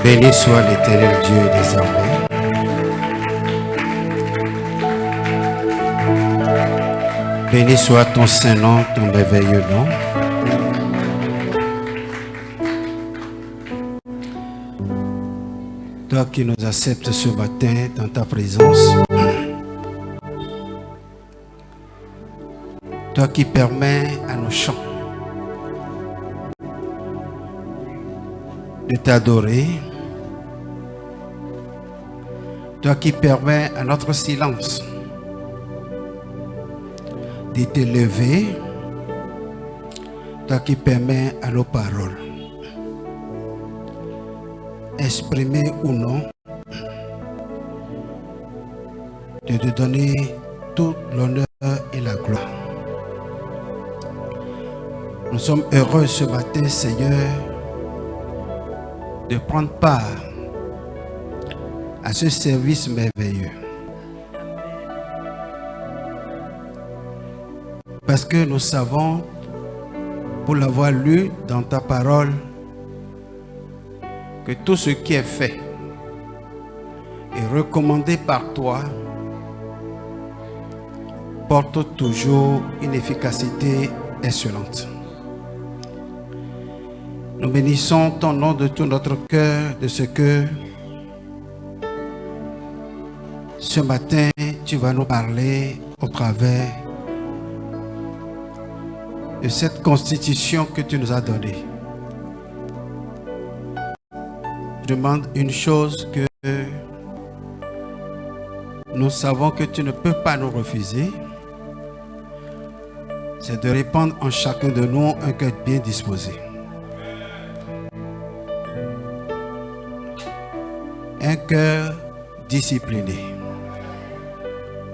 Béni soit l'Éternel Dieu désormais. Béni soit ton Saint-Nom, ton merveilleux nom. Toi qui nous acceptes ce matin dans ta présence. Toi qui permets à nos chants de t'adorer. Toi qui permets à notre silence de t'élever. Toi qui permets à nos paroles, exprimées ou non, de te donner tout l'honneur et la gloire. Nous sommes heureux ce matin, Seigneur, de prendre part à ce service merveilleux. Parce que nous savons, pour l'avoir lu dans ta parole, que tout ce qui est fait et recommandé par toi porte toujours une efficacité excellente. Nous bénissons ton nom de tout notre cœur, de ce que ce matin tu vas nous parler au travers de cette constitution que tu nous as donnée. Je demande une chose que nous savons que tu ne peux pas nous refuser, c'est de répandre en chacun de nous un cœur bien disposé. Un cœur discipliné,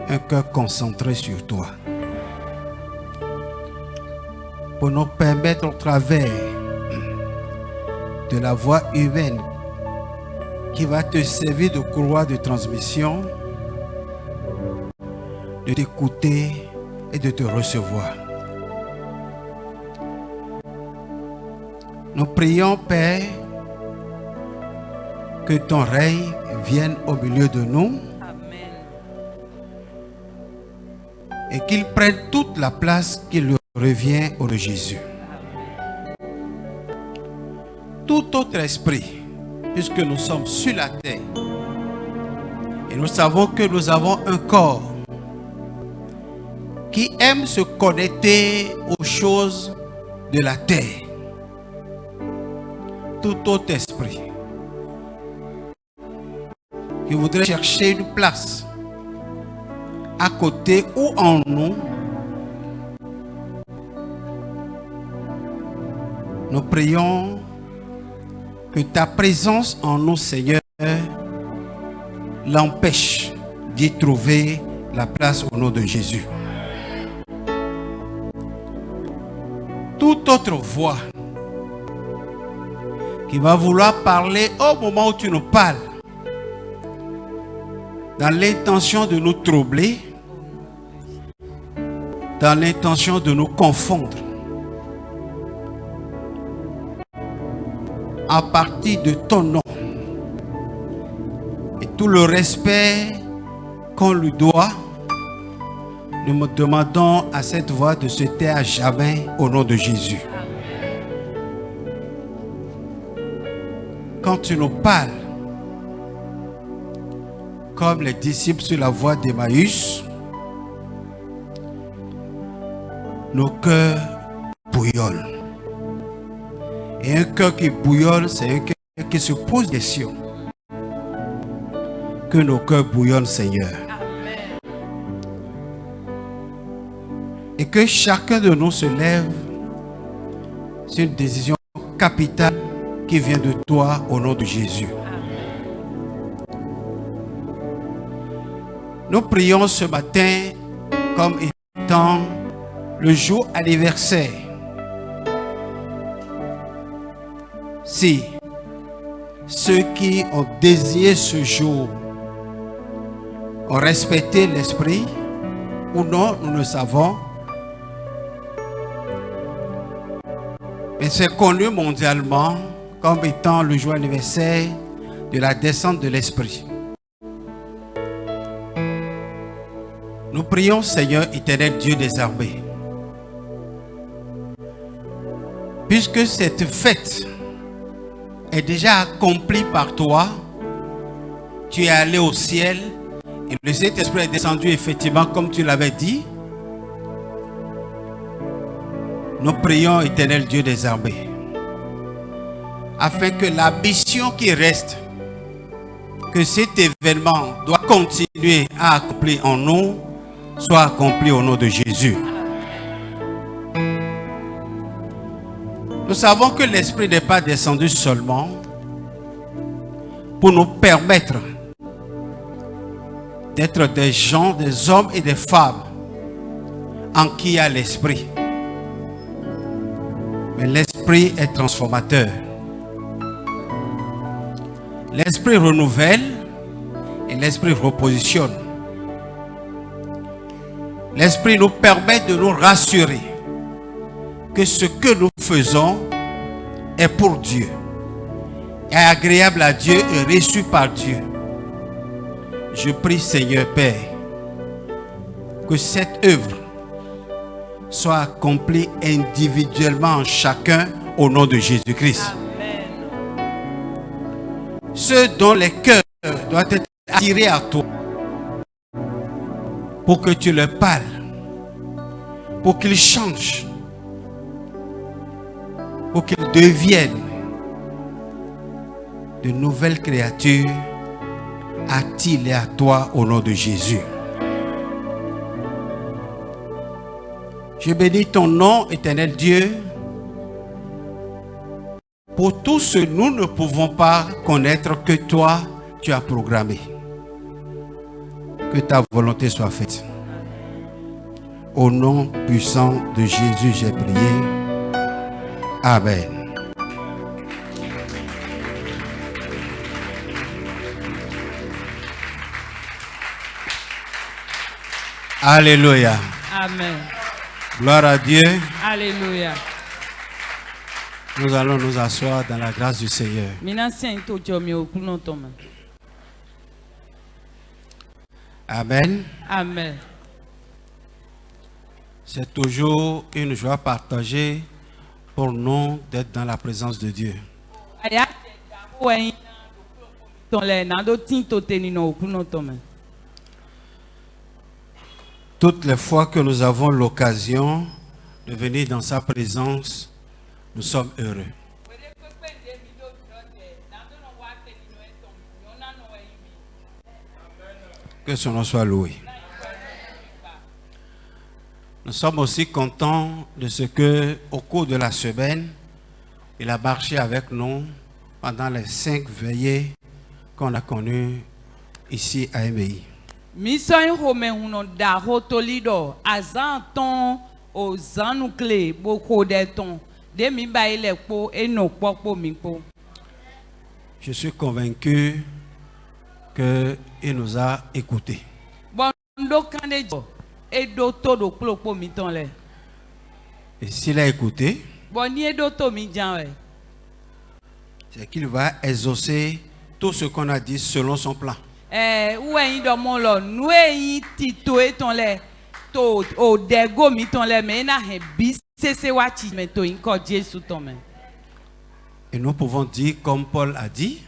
un cœur concentré sur toi, pour nous permettre au travers de la voix humaine qui va te servir de courroie de transmission, de t'écouter et de te recevoir. Nous prions, Père, que ton règne vienne au milieu de nous. Amen. Et qu'il prenne toute la place qui lui revient au nom de Jésus. Amen. Tout autre esprit, puisque nous sommes sur la terre et nous savons que nous avons un corps qui aime se connecter aux choses de la terre, tout autre esprit qui voudrait chercher une place à côté ou en nous, nous prions que ta présence en nous, Seigneur, l'empêche d'y trouver la place au nom de Jésus. Toute autre voix qui va vouloir parler au moment où tu nous parles, dans l'intention de nous troubler, dans l'intention de nous confondre, à partir de ton nom et tout le respect qu'on lui doit, nous demandons à cette voix de se taire à jamais au nom de Jésus. Quand tu nous parles, comme les disciples sur la voie d'Emmaüs, nos cœurs bouillonnent. Et un cœur qui bouillonne, c'est un cœur qui se pose des questions. Que nos cœurs bouillonnent, Seigneur. Amen. Et que chacun de nous se lève. C'est une décision capitale qui vient de toi au nom de Jésus. Nous prions ce matin comme étant le jour anniversaire. Si ceux qui ont désiré ce jour ont respecté l'esprit ou non, nous le savons. Mais c'est connu mondialement comme étant le jour anniversaire de la descente de l'Esprit. Nous prions, Seigneur éternel Dieu des armées, puisque cette fête est déjà accomplie par toi, tu es allé au ciel et le Saint-Esprit est descendu effectivement comme tu l'avais dit. Nous prions, éternel Dieu des armées, afin que la mission qui reste, que cet événement doit continuer à accomplir en nous, soit accompli au nom de Jésus. Nous savons que l'Esprit n'est pas descendu seulement pour nous permettre d'être des gens, des hommes et des femmes en qui il y a l'Esprit. Mais l'Esprit est transformateur. L'Esprit renouvelle et l'Esprit repositionne. L'Esprit nous permet de nous rassurer que ce que nous faisons est pour Dieu, est agréable à Dieu et reçu par Dieu. Je prie, Seigneur Père, que cette œuvre soit accomplie individuellement en chacun au nom de Jésus-Christ. Ceux dont les cœurs doivent être attirés à toi, pour que tu leur parles, pour qu'ils changent, pour qu'ils deviennent de nouvelles créatures, attire-les à toi au nom de Jésus. Je bénis ton nom, éternel Dieu, pour tout ce que nous ne pouvons pas connaître que toi, tu as programmé. Que ta volonté soit faite. Au nom puissant de Jésus, j'ai prié. Amen. Alléluia. Amen. Gloire à Dieu. Alléluia. Nous allons nous asseoir dans la grâce du Seigneur. Amen. Amen. C'est toujours une joie partagée pour nous d'être dans la présence de Dieu. Toutes les fois que nous avons l'occasion de venir dans sa présence, nous sommes heureux. Que son nom soit loué. Nous sommes aussi contents de ce que, au cours de la semaine, il a marché avec nous pendant les 5 veillées qu'on a connues ici à MI. Je suis convaincu qu'il nous a écoutés. Et s'il a écouté, c'est qu'il va exaucer tout ce qu'on a dit selon son plan. Et nous pouvons dire comme Paul a dit,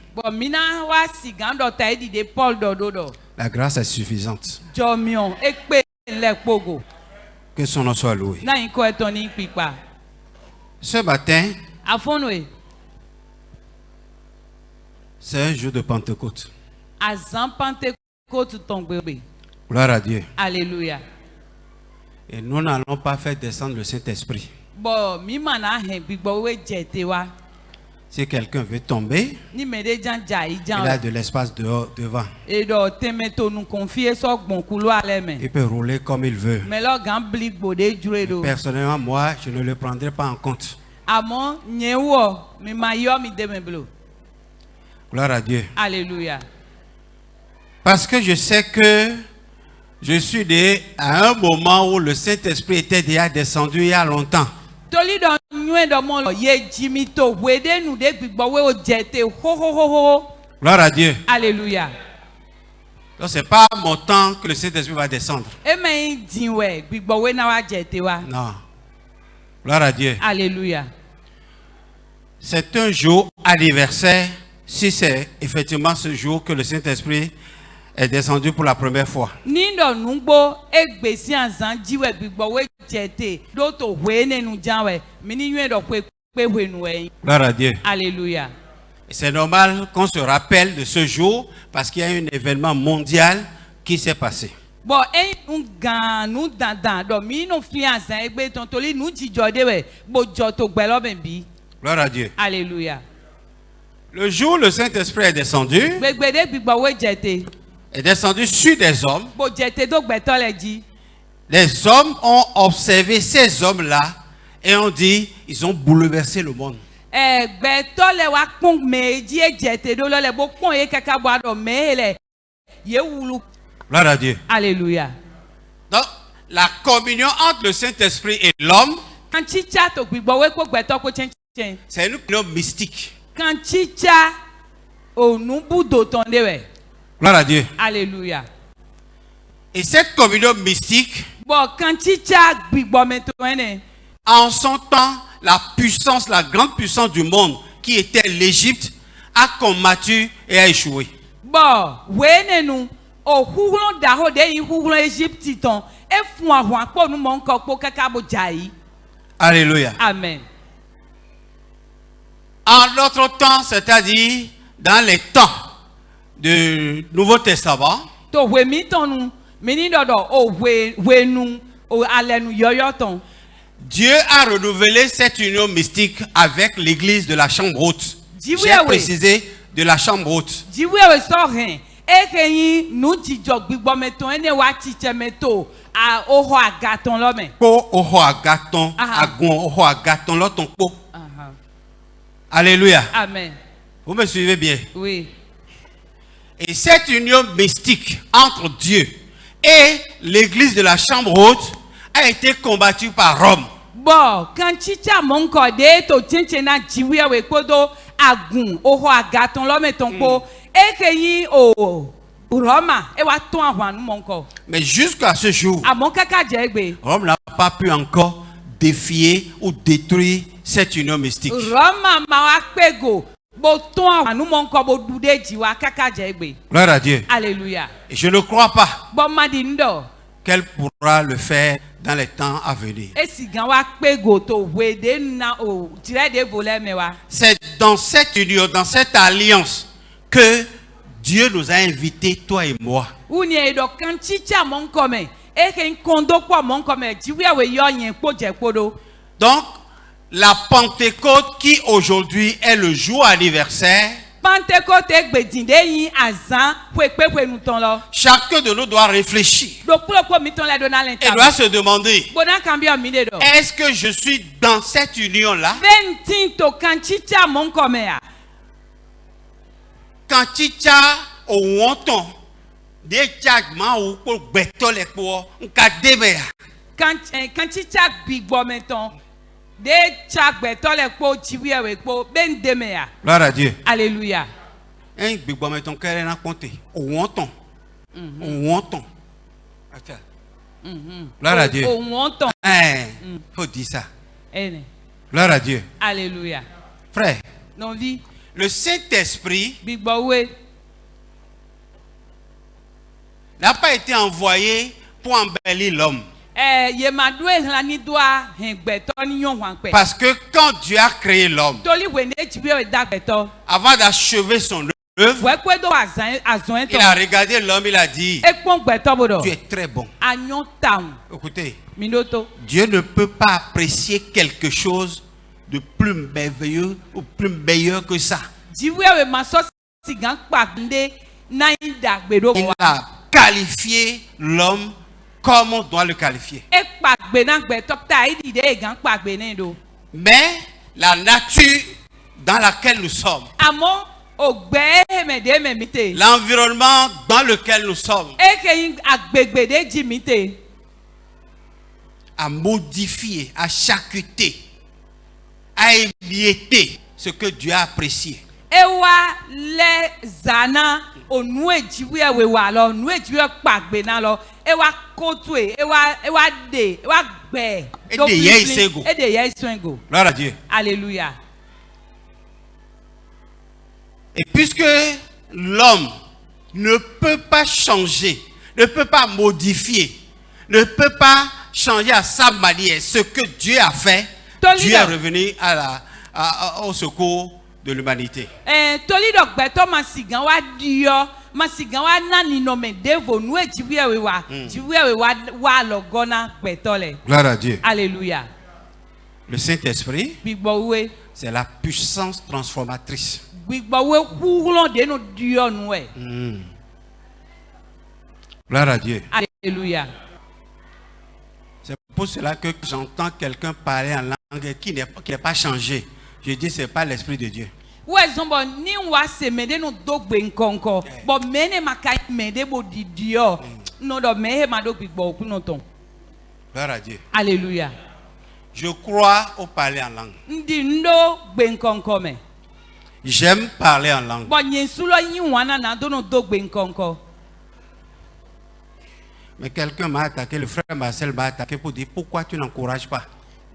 la grâce est suffisante. Que son nom soit loué. Ce matin, c'est un jour de Pentecôte. Gloire à Dieu. Alléluia. Et nous n'allons pas faire descendre le Saint-Esprit. Si quelqu'un veut tomber, il a de l'espace devant. Il peut rouler comme il veut. Personnellement, moi, je ne le prendrai pas en compte. Gloire à Dieu. Alléluia. Parce que je sais que je suis né à un moment où le Saint-Esprit était déjà descendu il y a longtemps. Gloire à Dieu. Alléluia. Donc c'est pas mon temps que le Saint-Esprit va descendre. Non. Gloire à Dieu. Alléluia. C'est un jour anniversaire, si c'est effectivement ce jour que le Saint-Esprit est descendu pour la première fois. Gloire à Dieu. Alléluia. C'est normal qu'on se rappelle de ce jour parce qu'il y a un événement mondial qui s'est passé. Gloire à Dieu. Alléluia. Le jour où le Saint-Esprit est descendu sur des hommes. Les hommes ont observé ces hommes-là et ont dit, ils ont bouleversé le monde. Gloire à Dieu. Alléluia. Donc, la communion entre le Saint-Esprit et l'homme, c'est une communion mystique. Gloire à Dieu. Alléluia. Et cette communion mystique, en son temps, la puissance, la grande puissance du monde, qui était l'Égypte, a combattu et a échoué. Alléluia. Amen. En notre temps, c'est-à-dire dans les temps du Nouveau Testament, Dieu a renouvelé cette union mystique avec l'église de la chambre haute. J'ai précisé de la chambre haute. Alléluia. Amen. Vous me suivez bien? Oui. Et cette union mystique entre Dieu et l'église de la chambre haute a été combattue par Rome. Mais jusqu'à ce jour, Rome n'a pas pu encore défier ou détruire cette union mystique. Gloire à Dieu. Alléluia. Et je ne crois pas qu'elle pourra le faire dans les temps à venir. C'est dans cette union, dans cette alliance que Dieu nous a invités, toi et moi. Donc, la Pentecôte qui aujourd'hui est le jour anniversaire, chacun de nous doit réfléchir et doit se demander, est-ce que je suis dans cette union-là? Quand tu as au wonton, des tchagma ou pour betol et pour un cadébé. Quand tu as big momentum, des chak betol et pour chiwi pour ben demea. Gloire à Dieu. Alléluia. Un big momentum qu'elle a compté. Au wonton. Au wonton. Gloire à Dieu. Au wonton. Faut dire ça. Ene. Gloire à Dieu. Alléluia. Frère. Non vie. Le Saint-Esprit Big Bowe n'a pas été envoyé pour embellir l'homme. Parce que quand Dieu a créé l'homme, avant d'achever son œuvre, il a regardé l'homme, il a dit, tu es très bon. Écoutez, Dieu ne peut pas apprécier quelque chose de plus merveilleux ou plus meilleur que ça. Il a qualifié l'homme comme on doit le qualifier. Mais la nature dans laquelle nous sommes, l'environnement dans lequel nous sommes, a modifié, a charcuté, a émietté ce que Dieu a apprécié. ewa le zana onue jiwe we wa lo nue jiwe pagbe na lo ewa kotwe ewa de ewa gbe Et de ye isengo. Gloire à Dieu. Alléluia. Et puisque l'homme ne peut pas changer, ne peut pas modifier, ne peut pas changer à sa manière ce que Dieu a fait, Dieu est revenu au secours de l'humanité. Tolido gbeto masigan wa dio masigan wa nani no me devo nu ejiwe we wa logona gbetole. Gloire à Dieu. Alléluia. Le Saint-Esprit, Bigbowe c'est la puissance transformatrice. Bigbowe kuulon de no dio nu e. Gloire à Dieu. Alléluia. C'est pour cela que j'entends quelqu'un parler en langue qui n'est pas changé. Je dis c'est pas l'Esprit de Dieu. Ouais, zombo ni wa se mede no dogbe nkonko. Bo mene makai mede bo di dio. No do mehe ma do bigbo kuno ton. Gloire à Dieu. Alléluia. Je crois au parler en langue. Ndi ndo gbe nkonko me. J'aime parler en langue. Bo nyensulo yin wana na do no dogbe nkonko. Mais quelqu'un m'a attaqué, le frère Marcel m'a attaqué pour dire pourquoi tu n'encourages pas.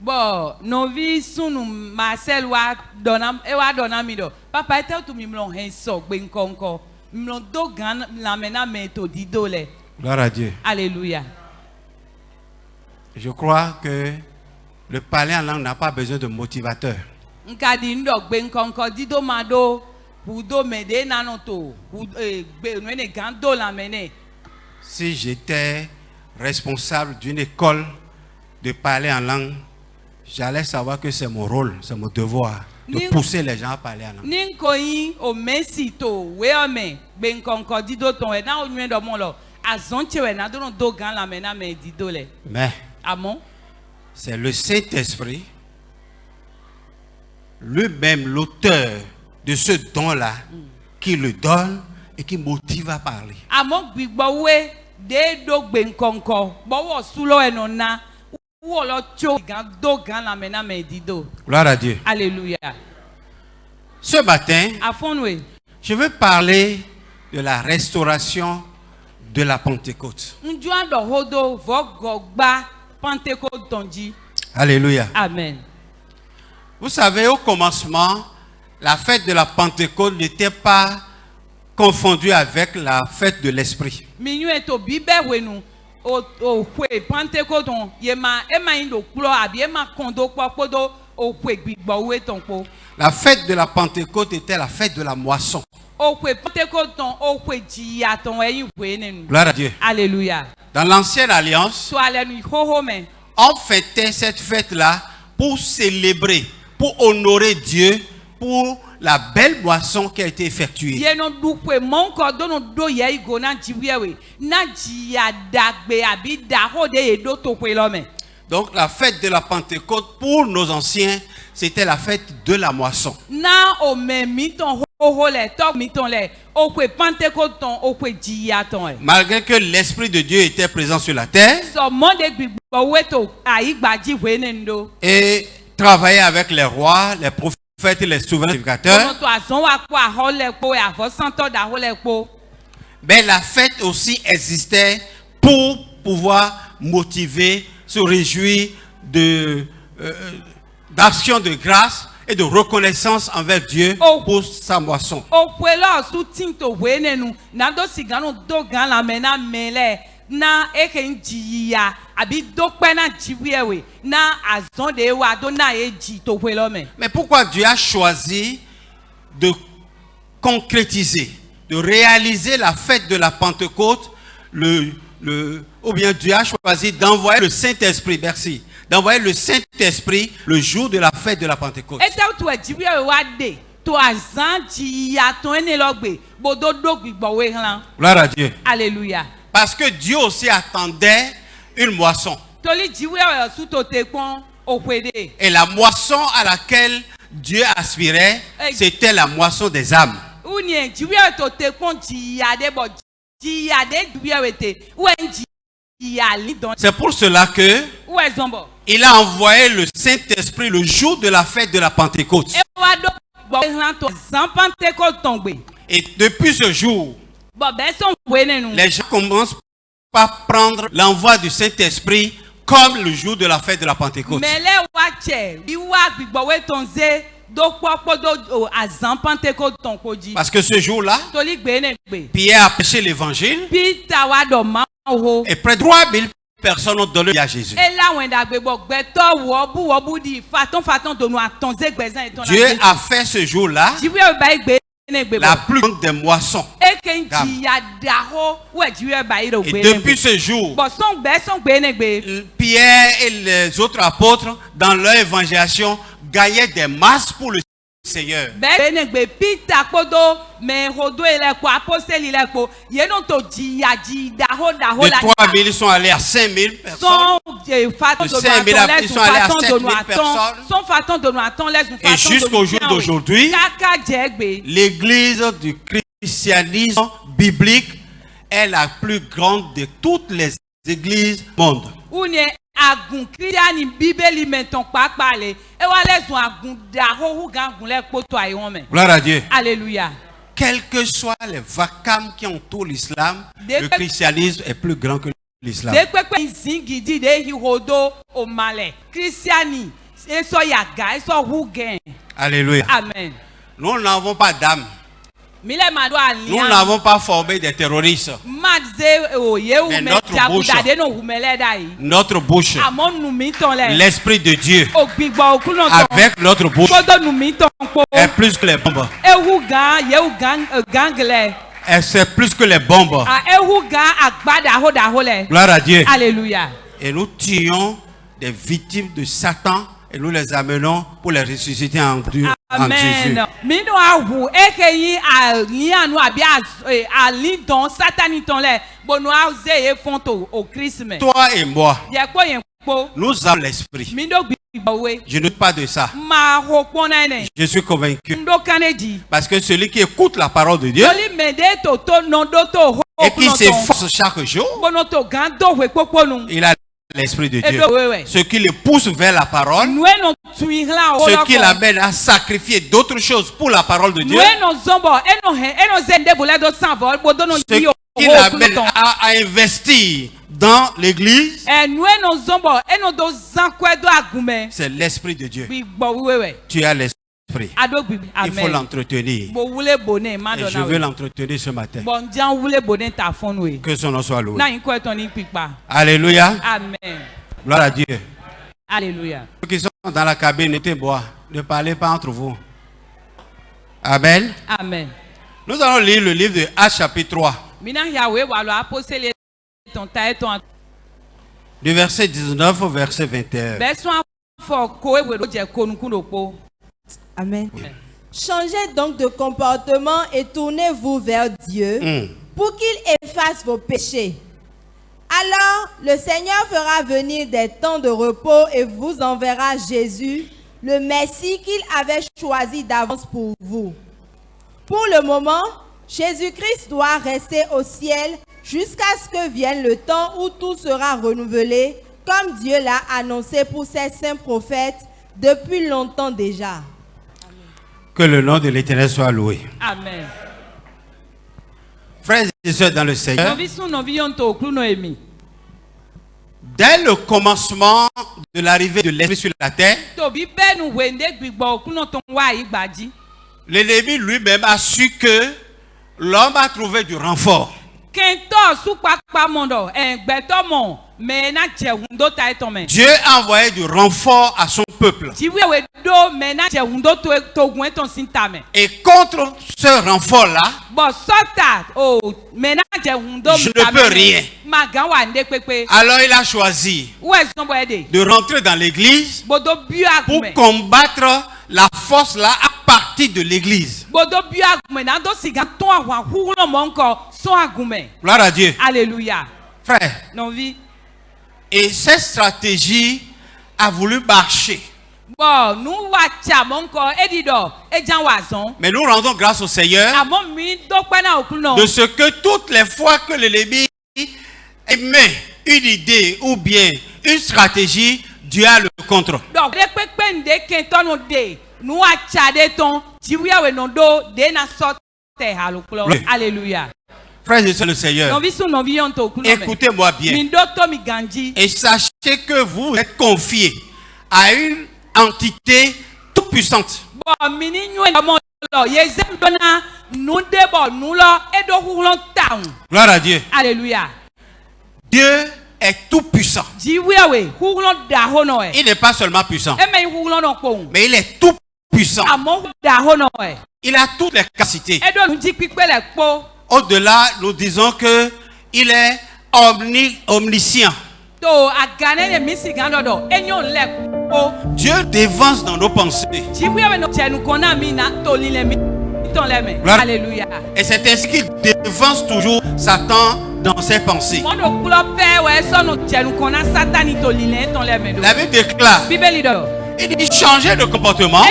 Bon, novi sunu Marcel wa dona mi do. Papa etel tu mi mlon hen so gbe nkonko. Mlon do gan la mena me to di do le. Gloire à Dieu. Alléluia. Je crois que le parler en langue n'a pas besoin de motivateur. Nka di ndo gbe nkonko di do ma do hudo mede nanoto. Gbe no ne gan do la mene. Si j'étais responsable d'une école de parler en langue, j'allais savoir que c'est mon rôle, c'est mon devoir de pousser les gens à parler en langue. Ninkoyi o Messi to we ome gbe nkonko di do ton e na onwe do mo lo azonche we na do no do gan la mena me di do le. Mais Amon. c'est le Saint-Esprit, lui-même l'auteur de ce don-là, qui le donne et qui motive à parler. Amon gbigbo we de do gbe nkonko bowo sulo enona wo lo cho gan do gan la mena me di do. Gloire à Dieu. Alléluia. Ce matin, Afonwe. je veux parler de la restauration de la Pentecôte. Njua do hodo vogogba Pentecôte tonji. Alléluia. Amen. Vous savez, au commencement, la fête de la Pentecôte n'était pas confondue avec la fête de l'Esprit. Minyu eto bibe wenu o kwe Pentecôte on yema ema indo klo abi ema kondo popodo o kwe gbigbo we ton po. La fête de la Pentecôte était la fête de la moisson. O kwe Pentecôte ton o kwe jiya ton eyin we nenu. Gloire à Dieu. Alléluia. Dans l'ancienne alliance, So ale nu hoho me. on fêtait cette fête-là pour célébrer, pour honorer Dieu, pour la belle moisson qui a été effectuée. Ye no du kwe mon ko do no do ye igo na jiwe na jiya dagbe abi da ho de ye do to kwe lo me. Donc la fête de la Pentecôte pour nos anciens, c'était la fête de la moisson. Na o me mi ton hoho le to mi ton le o kwe Pentecôte ton o kwe jiya ton e. Malgré que l'Esprit de Dieu était présent sur la terre So monde gbigbo we to ayi gbaji we nendo. et travaillait avec les rois, les prophètes et les souverains sacrificateurs, To azon wa ko ahole po e avo santo da hole po. mais la fête aussi existait pour pouvoir motiver, se réjouir d'action de grâce et de reconnaissance envers Dieu pour sa moisson. O kwe lo su tin to we nenu na do sigano do gan la mena mele na eke njiya abi do pe na jiwe we na azon de wa do na e ji to kwe lo me. Mais pourquoi Dieu a choisi de concrétiser, de réaliser la fête de la Pentecôte, ou bien Dieu a choisi d'envoyer le Saint-Esprit, merci, d'envoyer le Saint-Esprit le jour de la fête de la Pentecôte. Et ça to jiwe we wa de to azan jiya to ene lo gbe bodo do gbigbo we han. Gloire à Dieu. Alléluia. Parce que Dieu aussi attendait une moisson. Toli jiwe we su to te pon o kwede. Et la moisson à laquelle Dieu aspirait, c'était la moisson des âmes. Unye jiwe to te pon jiya de bo jiya de jiwe we te wen jiya li don. C'est pour cela que Ouais zombo. il a envoyé le Saint-Esprit le jour de la fête de la Pentecôte. E wa do Bon, zampante ko tombe. Et depuis ce jour, Bon, ben son wene nous. les gens commencent par prendre l'envoi du Saint-Esprit comme le jour de la fête de la Pentecôte. Mais les wache, iwa gbigbo we tonze do popo do azampante ko tonko ji. Parce que ce jour-là, Toli gbe ne gbe. Pierre a prêché l'évangile Peter wa do ma ho. et près de 3000 personnes ont donné à Jésus. Et là when da gbegbo gbeto wo bu di faton do nu atonze gbezan eton la. Dieu a fait ce jour-là Jiwe ba gbe ne gbe. la plus grande des moissons. Et depuis ce jour, Pierre et les autres apôtres, dans leur évangélisation, gagnaient des masses pour le Seigneur. Les 3000 sont allés à 5000 personnes. De 5000 ils sont allés à 7000 personnes. Et jusqu'au jour d'aujourd'hui, l'église du christianisme biblique est la plus grande de toutes les églises du monde. Gloire à Dieu. Alléluia. Quels que soient les vacarmes qui entourent l'islam, le christianisme est plus grand que l'islam. Alléluia. Amen. Nous n'avons pas d'âme. Nous n'avons pas formé des terroristes. Mais notre bouche, l'esprit de Dieu, avec notre bouche, est plus que les bombes. Et c'est plus que les bombes. Gloire à Dieu. Alléluia. Et nous tuons des victimes de Satan et nous les amenons pour les ressusciter en Dieu. Amen. Toi et moi, nous avons l'esprit. Je ne doute pas de ça. Je suis convaincu. Parce que celui qui écoute la parole de Dieu et qui s'efforce chaque jour, il a l'esprit de Dieu. Ce qui le pousse vers la parole, ce qui l'amène à sacrifier d'autres choses pour la parole de Dieu, ce qui l'amène à investir dans l'église, c'est l'esprit de Dieu. Tu as l'esprit. Il faut l'entretenir. Et je veux l'entretenir ce matin. Que son nom soit loué. Alléluia. Amen. Gloire à Dieu. Alléluia. Ceux qui sont dans la cabine, ne parlez pas entre vous. Amen. Amen. Nous allons lire le livre de Actes chapitre 3. Du verset 19 au verset 21. Amen. Changez donc de comportement et tournez-vous vers Dieu pour qu'il efface vos péchés. Alors, le Seigneur fera venir des temps de repos et vous enverra Jésus, le Messie qu'il avait choisi d'avance pour vous. Pour le moment, Jésus-Christ doit rester au ciel jusqu'à ce que vienne le temps où tout sera renouvelé, comme Dieu l'a annoncé pour ses saints prophètes depuis longtemps déjà. Que le nom de l'Éternel soit loué. Amen. Frères et sœurs dans le Seigneur, dès le commencement de l'arrivée de l'Esprit sur la terre, l'ennemi lui-même a su que l'homme a trouvé du renfort. Dieu a envoyé du renfort à son peuple. Et contre ce renfort-là, je ne peux rien. Alors il a choisi de rentrer dans l'église pour combattre la force-là à partir de l'église. Gloire à Dieu. Alléluia. Frère. Et cette stratégie a voulu marcher. Mais nous rendons grâce au Seigneur de ce que toutes les fois que l'ennemi émet une idée ou bien une stratégie, Dieu a le contre. nous a tchadé ton, jiwia we nondo, de na sorte haluklo. Oui. Alléluia. Frères et sœurs le Seigneur, écoutez-moi bien. Et sachez que vous êtes confiés à une entité toute puissante. Gloire à Dieu. Alléluia. Dieu est tout puissant. Il n'est pas seulement puissant, mais il est tout puissant. Il a toutes les capacités. Au-delà, nous disons que il est omniscient. Dieu dévance dans nos pensées. Alléluia. Et c'est ainsi qu'il dévance toujours Satan dans ses pensées. La Bible déclare, il dit changer de comportement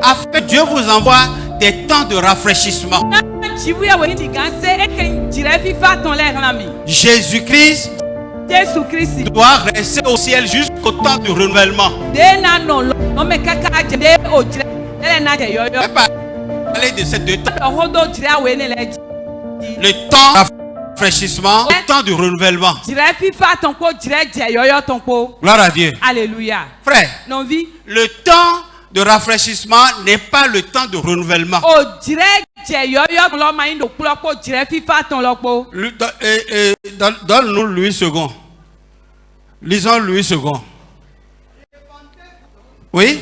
afin que Dieu vous envoie des temps de rafraîchissement. Jésus-Christ doit rester au ciel jusqu'au temps du renouvellement. Parler de ces deux temps. Le temps de rafraîchissement, le temps du renouvellement. Gloire à Dieu. Alléluia. Frère, le temps de rafraîchissement n'est pas le temps de renouvellement. Donne-nous Louis II. Lisons Louis II. Oui?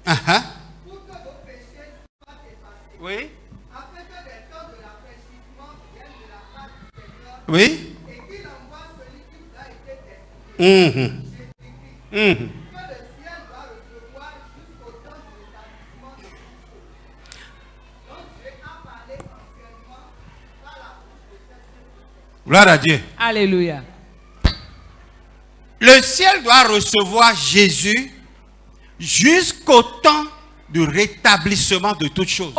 Uh-huh. Oui? Oui? Gloire à Dieu. Alléluia. Le ciel doit recevoir Jésus jusqu'au temps du rétablissement de toutes choses.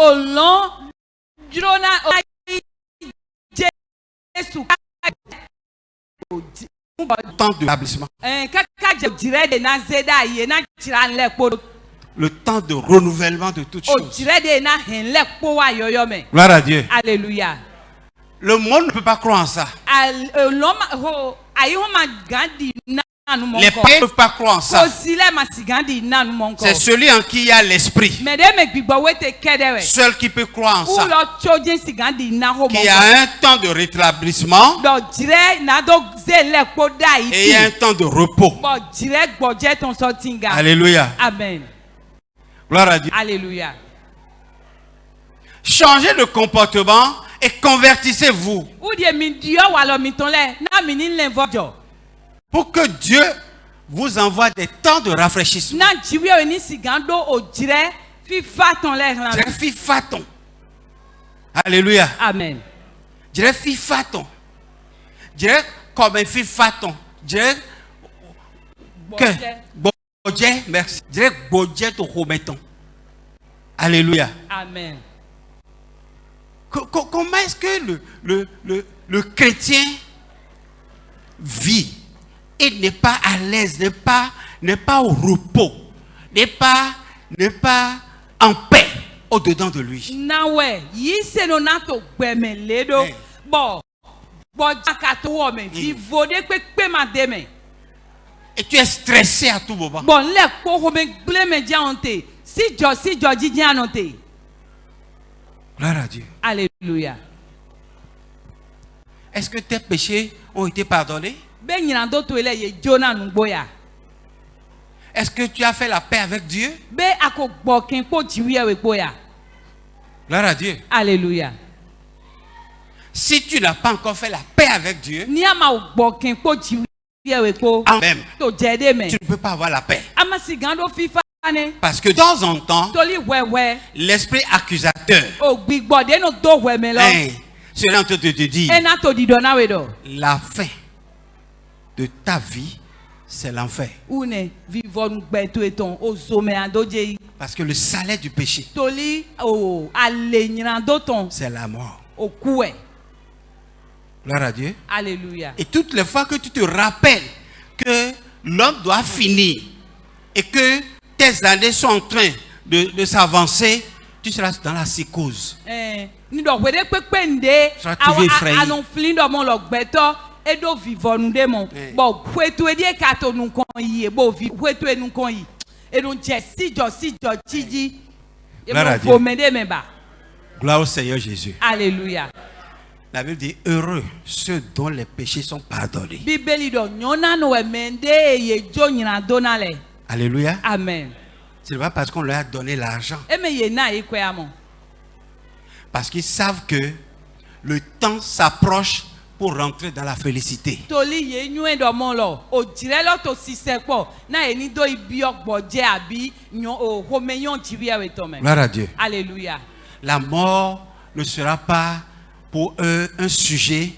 Temps de rétablissement. Le temps de renouvellement de toutes choses. Gloire à Dieu. Alléluia. Le monde ne peut pas croire en ça. Les païens ne peuvent pas croire en ça. C'est celui en qui il y a l'esprit seul qui peut croire en ça. Qu'il y a un temps de rétablissement et il y a un temps de repos. Alléluia. Amen. Gloire à Dieu. Alléluia. Changez de comportement et convertissez-vous. Pour que Dieu vous envoie des temps de rafraîchissement. Fifaton. Alléluia. Amen. Je dirais fifaton. Je dirais comme un fifaton. Je dirais que bodje, merci. Je dirais bodje to remettons. Alléluia. Amen. Comment est-ce que le chrétien vit et n'est pas à l'aise, n'est pas au repos, n'est pas en paix au-dedans de lui? Et tu es stressé à tout moment. Gloire à Dieu. Alléluia. Est-ce que tes péchés ont été pardonnés? Est-ce que tu as fait la paix avec Dieu? Gloire à Dieu. Alléluia. Si tu n'as pas encore fait la paix avec Dieu, même, tu ne peux pas avoir la paix. Parce que de temps en temps, l'esprit accusateur serait en train de te dire, la fin de ta vie, c'est l'enfer. Parce que le salaire du péché, c'est la mort. Gloire à Dieu. Alléluia. Et toutes les fois que tu te rappelles que l'homme doit finir et que tes années sont en train de s'avancer, tu seras dans la psychose. Ni do wede pepe nde Sera trouvé effrayé. anon flin do mon lo gbeto e do vivre nu de mon bo kwetu e die ka to nu kon yi e bo vi kwetu e nu kon yi e nu je si jo chiji e Gloire à mo Dieu. fo me de me ba. Gloire au Seigneur Jésus. Alléluia. La Bible dit heureux ceux dont les péchés sont pardonnés. Bíbélì do nyona no e mende ye jo nyina dona le. Alléluia. Amen. Ce n'est pas parce qu'on leur a donné l'argent. E me ye na e kwe amon. Parce qu'ils savent que le temps s'approche pour rentrer dans la félicité. Toli ye nyue do mon lo o jire lo to sise po na e ni do ibi ogbo je abi nyon o homeyon jibi e to me. Gloire à Dieu. Alléluia. La mort ne sera pas pour eux un sujet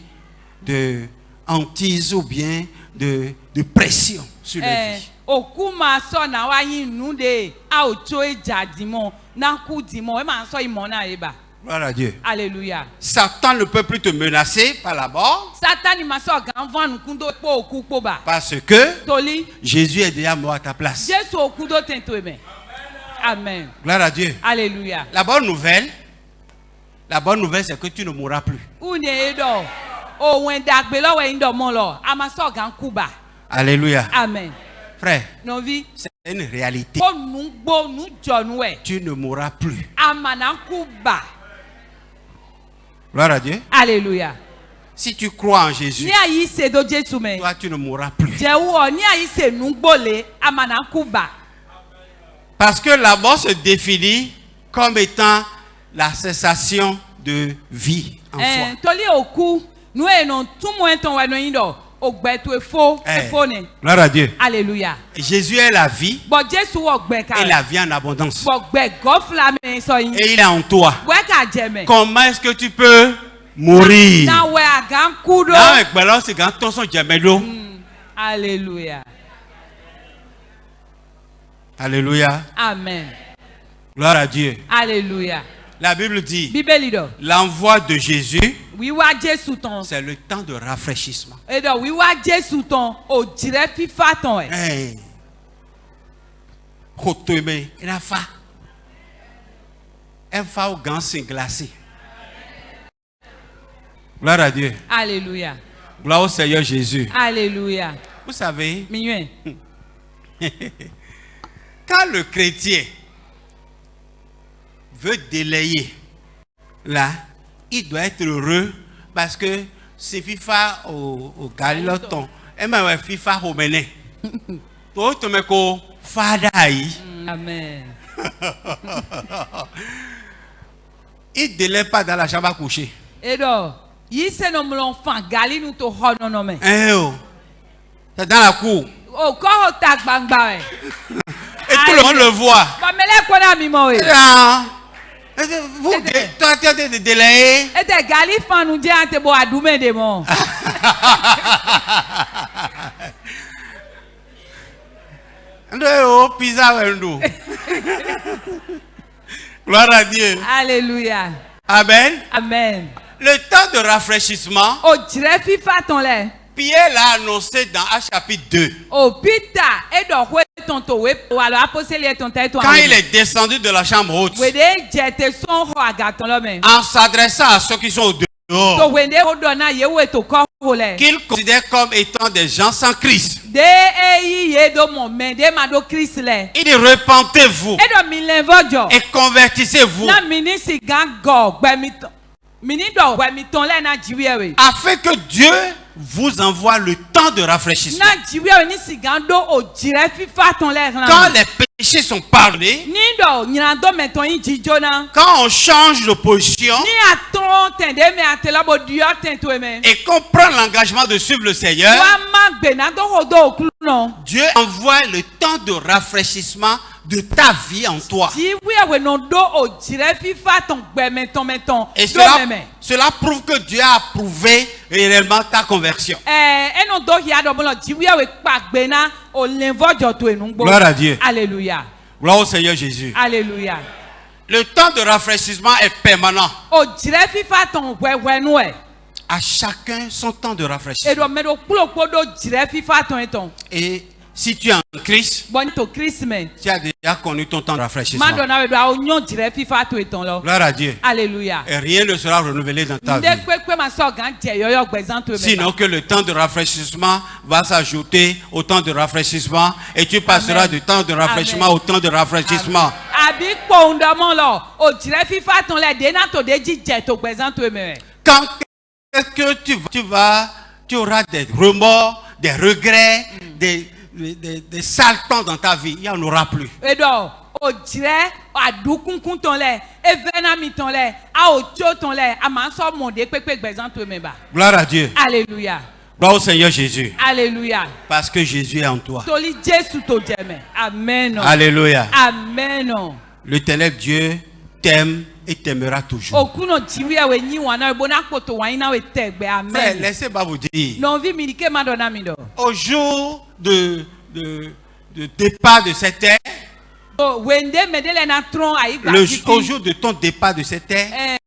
de hantise ou bien de pression sur leur vie. Okuma so na wa yin nu de a o cho e jadimo na ku dimo e ma so imo na e ba. Gloire à Dieu. Alléluia. Satan ne peut plus te menacer par la mort Satan ma so gan van kundo po oku po ba. parce que Toli Jésus est déjà mort à ta place. Jésus okudo tento e me. Amen. Gloire à Dieu. Alléluia. La bonne nouvelle, c'est que tu ne mourras plus. Une edo o wen dagbe lo we ndo mo lo ama so gan kuba. Alléluia. Amen. Frère, No vi c'est une réalité. ko nu gbo nu jo nu we Tu ne mourras plus. ama na kuba. Gloire à Dieu. Alléluia. Si tu crois en Jésus, Ni ayi se do Jésus me. toi tu ne mourras plus. Je wo ni ayi se nu gbole ama na kuba. Parce que la mort se définit comme étant la cessation de vie en soi. Toli oku nu e no tumo enton we no yin do ogbetu efo ne. Gloire à Dieu. Alléluia. Jésus est la vie Bo Jésus wo gbe ka. et la vie en abondance. Bo gbe gofla me so yin. Et il est en toi. We ka jeme. Comment est-ce que tu peux mourir? Na we agan kudo. Là, avec ballon, c'est quand ton son gemelo. Alléluia. Alléluia. Amen. Gloire à Dieu. Alléluia. La Bible dit, Bíbélì do. l'envoi de Jésus, Wíwá Jésù ton. c'est le temps de rafraîchissement. E do wíwá Jésù ton o jire fifa ton e. Hey. Kotoime, il a fa. Un fa au gant sin glacé. Gloire à Dieu. Alléluia. Gloire au Seigneur Jésus. Alléluia. Vous savez, Mignonne. quand le chrétien veut délayer, là, il doit être heureux parce que c'est FIFA au Galiloton. Et même FIFA au Méné. Toi, tu me ko fadaï. Amen. Il ne délaie pas dans la chambre à coucher. E do yi se no mlonfan gali nu to ho no no me. Eh oh. C'est dans la cour. O ko ho ta gbangba e. Et tout le monde le voit. Ba mele ko na mi mo e. Ah. Vous, toi, tu es de délayer. E te gali fan nu je ante bo adume de mo. Oh, pizza wendo. Gloire à Dieu. Alléluia. Amen. Amen. Le temps de rafraîchissement, O jire fifa ton le. Pierre l'a annoncé dans Actes chapitre 2. O Peter e do hwe ton to we o alo apostoli ton ta ton. Quand il est descendu de la chambre haute, We de jete son ho agaton lo me. en s'adressant à ceux qui sont au To dehors, wende o do na ye we to ko ho le. qu'il considère comme étant des gens sans Christ. De e yi ye do mo me de ma do Christ le. Il dit repentez-vous E do mi lenvojo. et convertissez-vous Na mini si gan go gbe mi ton. Mini do gbe mi ton le na jiwe we. afin que Dieu vous envoie le temps de rafraîchissement. Na jiwe we ni si gan do o jire fifa ton le ran. Quand les péchés sont pardonnés, Ni do nyina do me ton yi jijo na. quand on change de position Ni aton tende me atela bo dio tento e me. et qu'on prend l'engagement de suivre le Seigneur, Wa ma gbe na do ho do okulu no. Dieu envoie le temps de rafraîchissement de ta vie en toi. Jiwe we no do o jire fifa ton gbe me ton. Et Do cela, me me. cela prouve que Dieu a approuvé réellement ta conversion. Eno do ya do mo lo jiwe we pa gbe na o lenvojo to enu gbo. Gloire à Dieu. Alléluia. Gloire au Seigneur Jésus. Alléluia. Le temps de rafraîchissement est permanent. O jire fifa ton wewe nu e. À chacun son temps de E rafraîchissement. do me do kplo kpo do jire fifa ton e ton. Et Si tu es en Christ, Bon to Christmas. tu as déjà connu ton temps de rafraîchissement. Madonna we do a onyo dire fifa to eton lo. Gloire à Dieu. Alléluia. Et rien ne sera renouvelé dans ta vie. Nde kwekwe ma so gan je yoyo gbezan to me. Sinon que le temps de rafraîchissement va s'ajouter au temps de rafraîchissement et tu passeras Amen. du temps de rafraîchissement Amen. au temps de rafraîchissement. Abi po ndomo lo. O dire fifa ton le de na to de ji je to gbezan to me. Quand est-ce que tu auras des remords, des regrets, des sales temps dans ta vie, il n'y en aura plus. Edo o dire adukunkun ton le, evena mi ton le, a o cho ton le, a ma so mo de pepe gbezan to me ba. Gloire à Dieu. Alléluia. Gloire au Seigneur Jésus. Alléluia. Parce que Jésus est en toi. Toli Jésus to jeme. Amen. Alléluia. Amen. L'éternel Dieu t'aime et t'aimera toujours. Okuno jiwi we nyi wana we bona poto wa ina we tegbe. Frère, Amen. laissez-moi vous dire, Non vi milike madonna mi do. au jour de départ de cette terre, O wende medele na tron ayi gba au jour de ton départ de cette terre,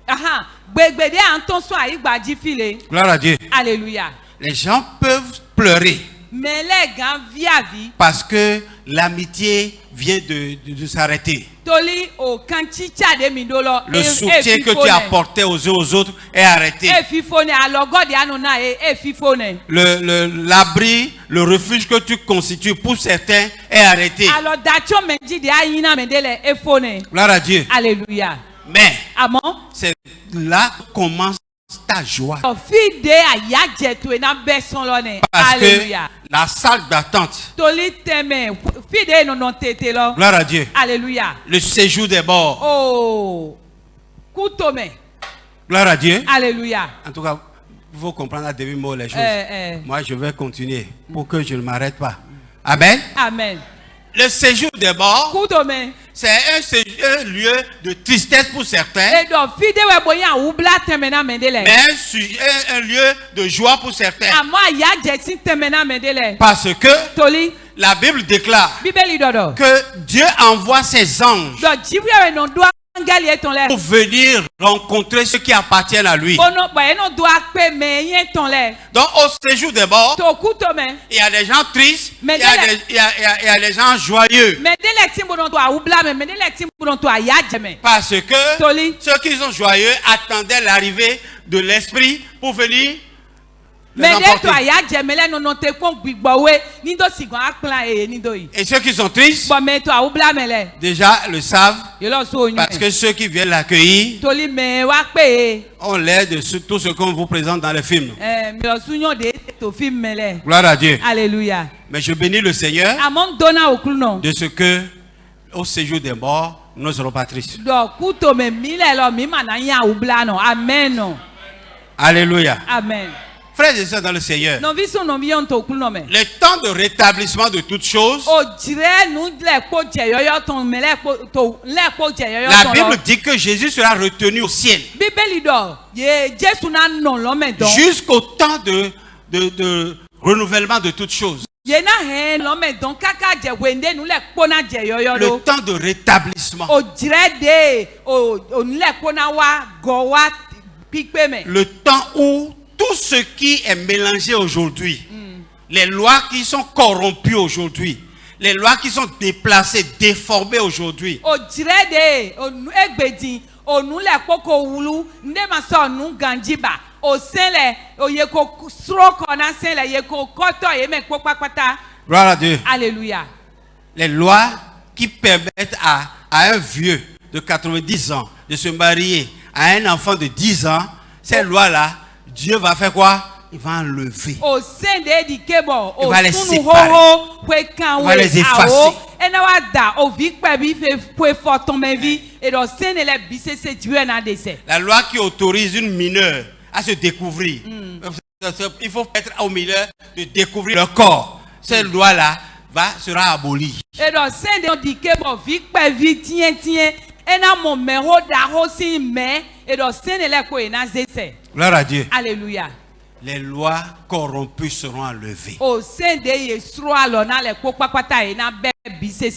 aha, gbegbede anton so ayi gba jifile. gloire à Dieu, Alléluia. les gens peuvent pleurer Mais les gars via vie. parce que l'amitié vient de s'arrêter. Toli o kanchi chade mi do lo. Le soutien que tu apportais aux uns aux autres est arrêté. E fifone alogodi anona e fifone. L'abri, le refuge que tu constitues pour certains est arrêté. Alors dacho menji de ayina medele e fone. Gloire à Dieu. Alléluia. Mais Amen. c'est là que commence ta joie. Fide ayaje to na beson lo ne. Parce que Alléluia. la salle d'attente, Toli teme fide no non tete lo. gloire à Dieu, Alléluia. le séjour des morts, Oh. Kutome. gloire à Dieu. Alléluia. En tout cas, il faut comprendre à demi-mot les choses. Moi, je vais continuer pour que je ne m'arrête pas. Amen. Amen. Le séjour des morts, Kutome. c'est un lieu de tristesse pour certains, E do fide we boya ubla teme na medele. mais un lieu de joie pour certains. Amo ayaje si teme na medele. Parce que Toli. la Bible déclare Bibeli dodo. que Dieu envoie ses anges Do jibril we no do angali eton le. pour venir rencontrer ceux qui appartiennent à lui. Ono ba eno do akpe me yen ton le. Donc au séjour des morts, To kutome. il y a des gens tristes, Mais il y a des gens joyeux. Medele timbo don to ubla me medele timbo don to ayaje me. Parce que Toli. ceux qui sont joyeux attendaient l'arrivée de l'Esprit pour venir les Medele to emporter. ayaje me le no no te kon gbigbo we ni do sigan akplan e ni do yi. Et ceux qui sont tristes, Bo me to ubla me le. déjà le savent, Yo lo so yin. parce que ceux qui viennent l'accueillir Toli me wa pe. ont l'air de tout ce qu'on vous présente dans les films. Me lo sunyo de to film me le. Gloire à Dieu. Alléluia. Mais je bénis le Seigneur Amon dona okluno. de ce que, au séjour des morts, nous ne serons pas tristes. Do kutome mi le lo mi mana yan ubla no. Amen no. Alléluia. Amen. Frères et sœurs dans le Seigneur, Non vi so no vi on to okluno me. le temps de rétablissement de toutes choses, O jire nu le po je yoyo ton me le po to le po je yoyo la ton. Bible dit que Jésus sera retenu au ciel Bíbélì do ye Jésù na no lo me don. jusqu'au temps de renouvellement de toutes choses. Ye na he lo me don kaka je wende nu le po na je yoyo Le do. temps de rétablissement. O jire de o nu le po na wa go wa pipe me. Le temps où tout ce qui est mélangé aujourd'hui, les lois qui sont corrompues aujourd'hui, les lois qui sont déplacées, déformées aujourd'hui, O jire de o nu egbedin o nu le po ko wulu nde ma so nu ganjiba o sele o ye ko stroko na sele ye ko koto ye me po papata. gloire à Dieu, Alléluia. les lois qui permettent à un vieux de 90 ans de se marier à un enfant de 10 ans, ces lois-là, Dieu va faire quoi? Il va enlever. O sende di kebo Il o va les sunu séparer. hoho kwe kan Il va les we effacer. awo ena wa da o vi pe bi fe kwe foton me vi et do sende le bi se dieu na dese. La loi qui autorise une mineure à se découvrir. Il faut permettre aux mineurs de découvrir leur corps. Cette loi-là sera abolie. Et do sende di kebo vi pe vi tien ena mo me ho da ho si me et do sende le ko na zese. Gloire à Dieu. Alléluia. Les lois corrompues seront enlevées. O sende ye sro alo na le ko papata e na be bi se.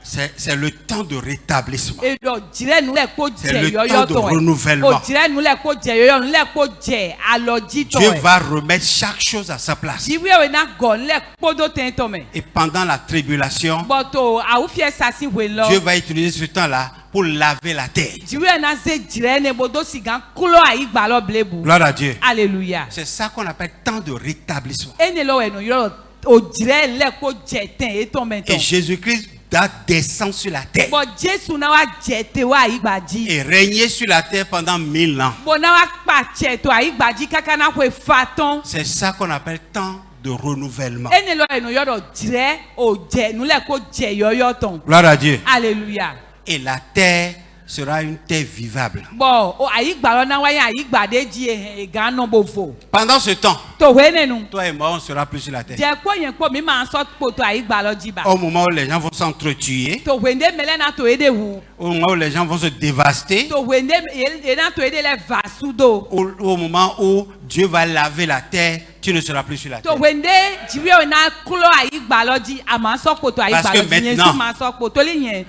C'est le temps de rétablissement. eɖɔ dzre nu lɛ kpo C'est dze le yɔyɔ temps de tɔn renouvellement. o dzre nu lɛ kpo dze yɔyɔ nu lɛ kpo dze alɔdzi Dieu tɔn va remettre chaque chose à sa place. dziwuie na gɔ nu lɛ kpo do tɛn tɔmɛ Et pendant la tribulation, bɔtɔ awufiɛ sasi hoe Dieu lɔ va utiliser ce temps-là pour laver la terre. dziwuie na se dzre ne bodo si gan klo ayi gbalɔ blebu Gloire à Dieu. alléluia C'est ça qu'on appelle temps de rétablissement. ene lɔ wɛ nu yɔrɔ o dzre lɛ kpo dze tɛn etɔmɛ Et tɔn Jésus-Christ doit descendre sur la terre bɔn jesu na wa dze te wa ayi gbadzi et régner sur la terre pendant 1000 ans. bɔn na wa kpa tsɛ to ayi gbadzi kaka na hoe fa tɔn. C'est ça qu'on appelle temps de renouvellement. ene lɔ enu yɔrɔ dzre o dze nu lɛ ko dze yɔyɔ tɔn Gloire à Dieu. alléluia Et la terre sera une terre vivable. bɔn o ayi gbalɔ na wa ye ayi gbade dzi ehe gan nɔ bo fo Pendant ce temps, to hoe nenu toi et moi, on ne sera plus sur la terre. dze kpɔ yɛn kpɔ mi ma sɔ kpo to ayi gbalɔ dzi ba Au moment où les gens vont s'entretuer, to hoe ne mele na to ye de wu au moment où les gens vont se dévaster, to hoe ne ye na to ye de lɛ va su do au moment où Dieu va laver la terre, tu ne seras plus sur la to terre. hoe ne dziwuie na klo ayi gbalɔ dzi a ma sɔ kpo to ayi Parce que gbalɔ dzi yɛn maintenant- su ma sɔ kpo toli yɛn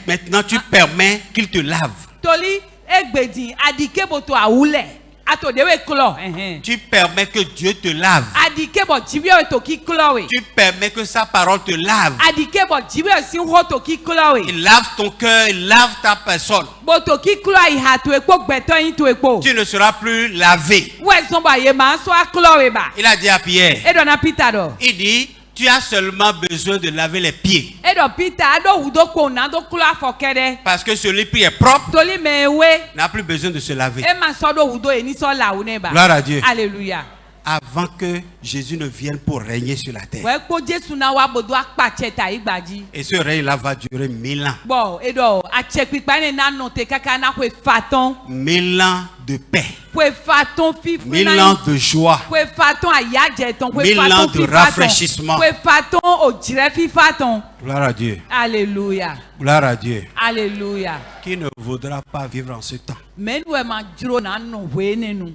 Maintenant tu permets qu'il te lave. toli egbedi adike bo to awu lɛ ato de we klɔ ɛhɛn. Tu permets que Dieu te lave. adike bɔ dziwuie to ki klɔ we Tu permets que sa parole te lave. adike bɔ dziwuie si xɔ to ki klɔ we Il lave ton cœur, il lave ta personne. bo to ki klɔ ayi ha to ekpo gbɛtɔ yin to ekpo Tu ne seras plus lavé. wɛ zɔn bɔ ye ma sɔ aklɔ we ba Il a dit à Pierre, e dɔ na peter dɔ il dit, tu as seulement besoin de laver les pieds. e dɔ peter aɖo wu do kpo na do klɔ afɔkɛ ɖe Parce que celui qui est propre toli mɛ we n'a plus besoin de se laver. e ma sɔ do wu do eni sɔ lawu ne ba Gloire à Dieu. alléluia Avant que Jésus ne vienne pour régner sur la terre. wɛ kpo jesu na wa bodo akpatsɛ ta yi gbadzi Et ce règne-là va durer 1000 ans. bɔn e dɔ atsɛ kpikpa ne na nɔ te kaka na hoe fa tɔn 1000 ans de paix. hoe fa tɔn fifi 1000 ans de joie. hoe fa tɔn ayadze tɔn hoe 1000 fa ans tɔn de fifa rafraîchissement. tɔn hoe fa tɔn o dzre fifa tɔn Gloire à Dieu. alléluia Gloire à Dieu. alléluia Qui ne voudra pas vivre en ce temps? mɛ nu ma dzro na nɔ hoe ne nu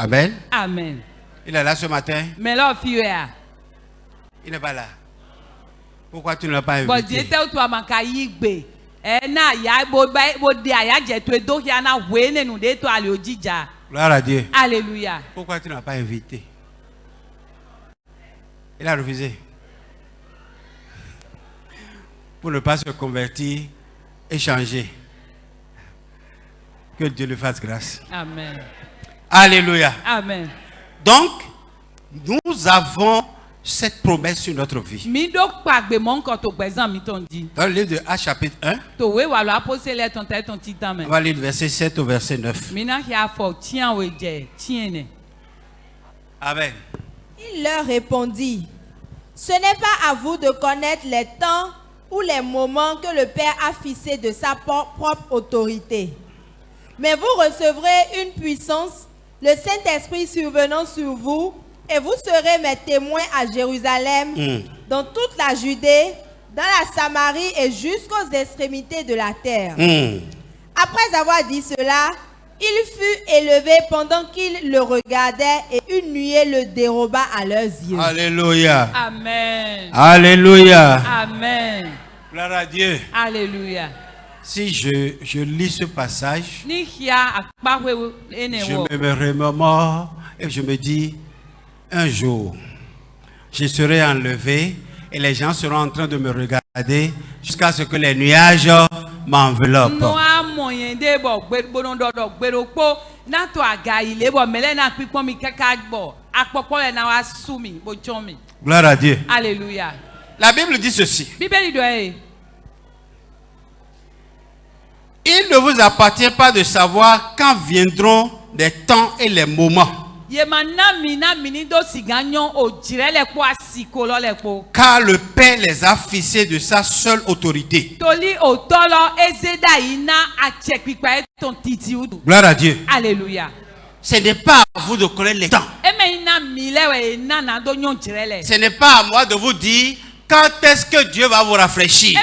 Amen. amen Il est là ce matin. mɛ lɔ fi wɛa Il n'est pas là. Pourquoi tu ne l'as pas bɔn invité? die tɛ to a ma ka yi gbe na ya bo de ayadze to edo xia na hoe ne nu de to ali o dzidza Gloire à Dieu. alléluia Pourquoi tu ne l'as pas invité? Il a refusé. Pour ne pas se convertir et changer. Que Dieu lui fasse grâce. amen Alléluia. amen Donc, nous avons cette promesse sur notre vie. mi do kpa gbemɔ ŋkɔ to gbɛzãn mi tɔn di Dans le livre de Actes chapitre 1, to we wa lo apose lɛ tɔn tɛ tɔn ti tan on mɛ va lire le verset 7 au verset 9. mi na xia fɔ tiɲɛ o dze tiɲɛ ne. Amen. Il leur répondit, ce n'est pas à vous de connaître les temps ou les moments que le Père a fixés de sa propre autorité. Mais vous recevrez une puissance, le Saint-Esprit survenant sur vous, et vous serez mes témoins à Jérusalem, dans toute la Judée, dans la Samarie et jusqu'aux extrémités de la terre. Après avoir dit cela, il fut élevé pendant qu'ils le regardaient et une nuée le déroba à leurs yeux. Alléluia. amen Alléluia. amen Gloire à Dieu. alléluia. Si je lis ce passage, ni xia akpa hoe ene je wɔ me remémore et je me dis, un jour, je serai enlevé et les gens seront en train de me regarder jusqu'à ce que les nuages m'enveloppent. nua mɔ yɛn de bɔ gbɛdɔgbɔdɔ dɔ gbɛdɔkpo na to aga yi le bɔ mɛlɛ na kpikpɔ mi kaka gbɔ akpɔkpɔ lɛ na wa su mi bo tsɔn mi Gloire à Dieu. alléluia. La Bible dit ceci. bíbélì dɔ ye Il ne vous appartient pas de savoir quand viendront les temps et les moments. yema na mi ni do siga nyɔ o dzrɛ lɛ kpɔ asiko lɔ lɛ kpɔ. Car le Père les a fixés de sa seule autorité. toli o tɔlɔ eze da yi na atsɛ kpikpa etɔn titi wudu. Gloire à Dieu. alléluia. Ce n'est pas à vous de connaître les temps. eme yi na mi lɛ wɛ nana do nyɔ dzrɛ lɛ. Ce n'est pas à moi de vous dire Quand est-ce que Dieu va vous rafraîchir?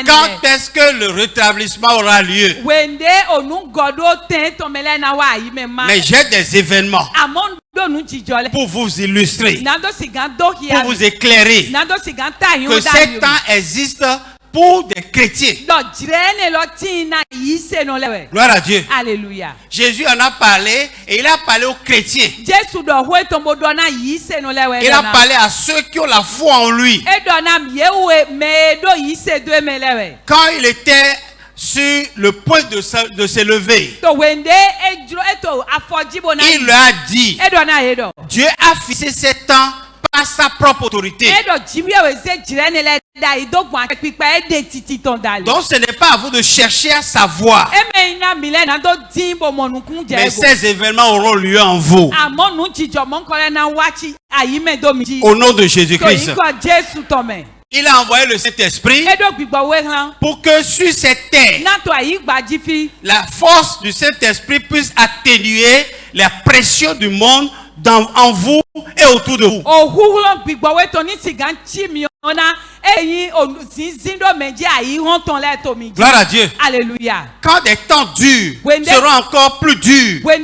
Quand est-ce que le rétablissement aura lieu? Mais j'ai des événements pour vous illustrer, pour vous éclairer que ces temps existent pour des chrétiens. Gloire à Dieu. Alléluia. Jésus en a parlé et il a parlé aux chrétiens. Il a parlé à ceux qui ont la foi en lui. Quand il était sur le point de s'élever, il leur a dit, Dieu a fixé ces temps par sa propre autorité. Donc ce n'est pas à vous de chercher à savoir, mais ces événements auront lieu en vous. Au nom de Jésus-Christ. Il a envoyé le Saint-Esprit pour que sur cette terre, la force du Saint-Esprit puisse atténuer la pression du monde en vous et autour de vous. Gloire à Dieu. Alléluia. Quand des temps durs seront encore plus durs, et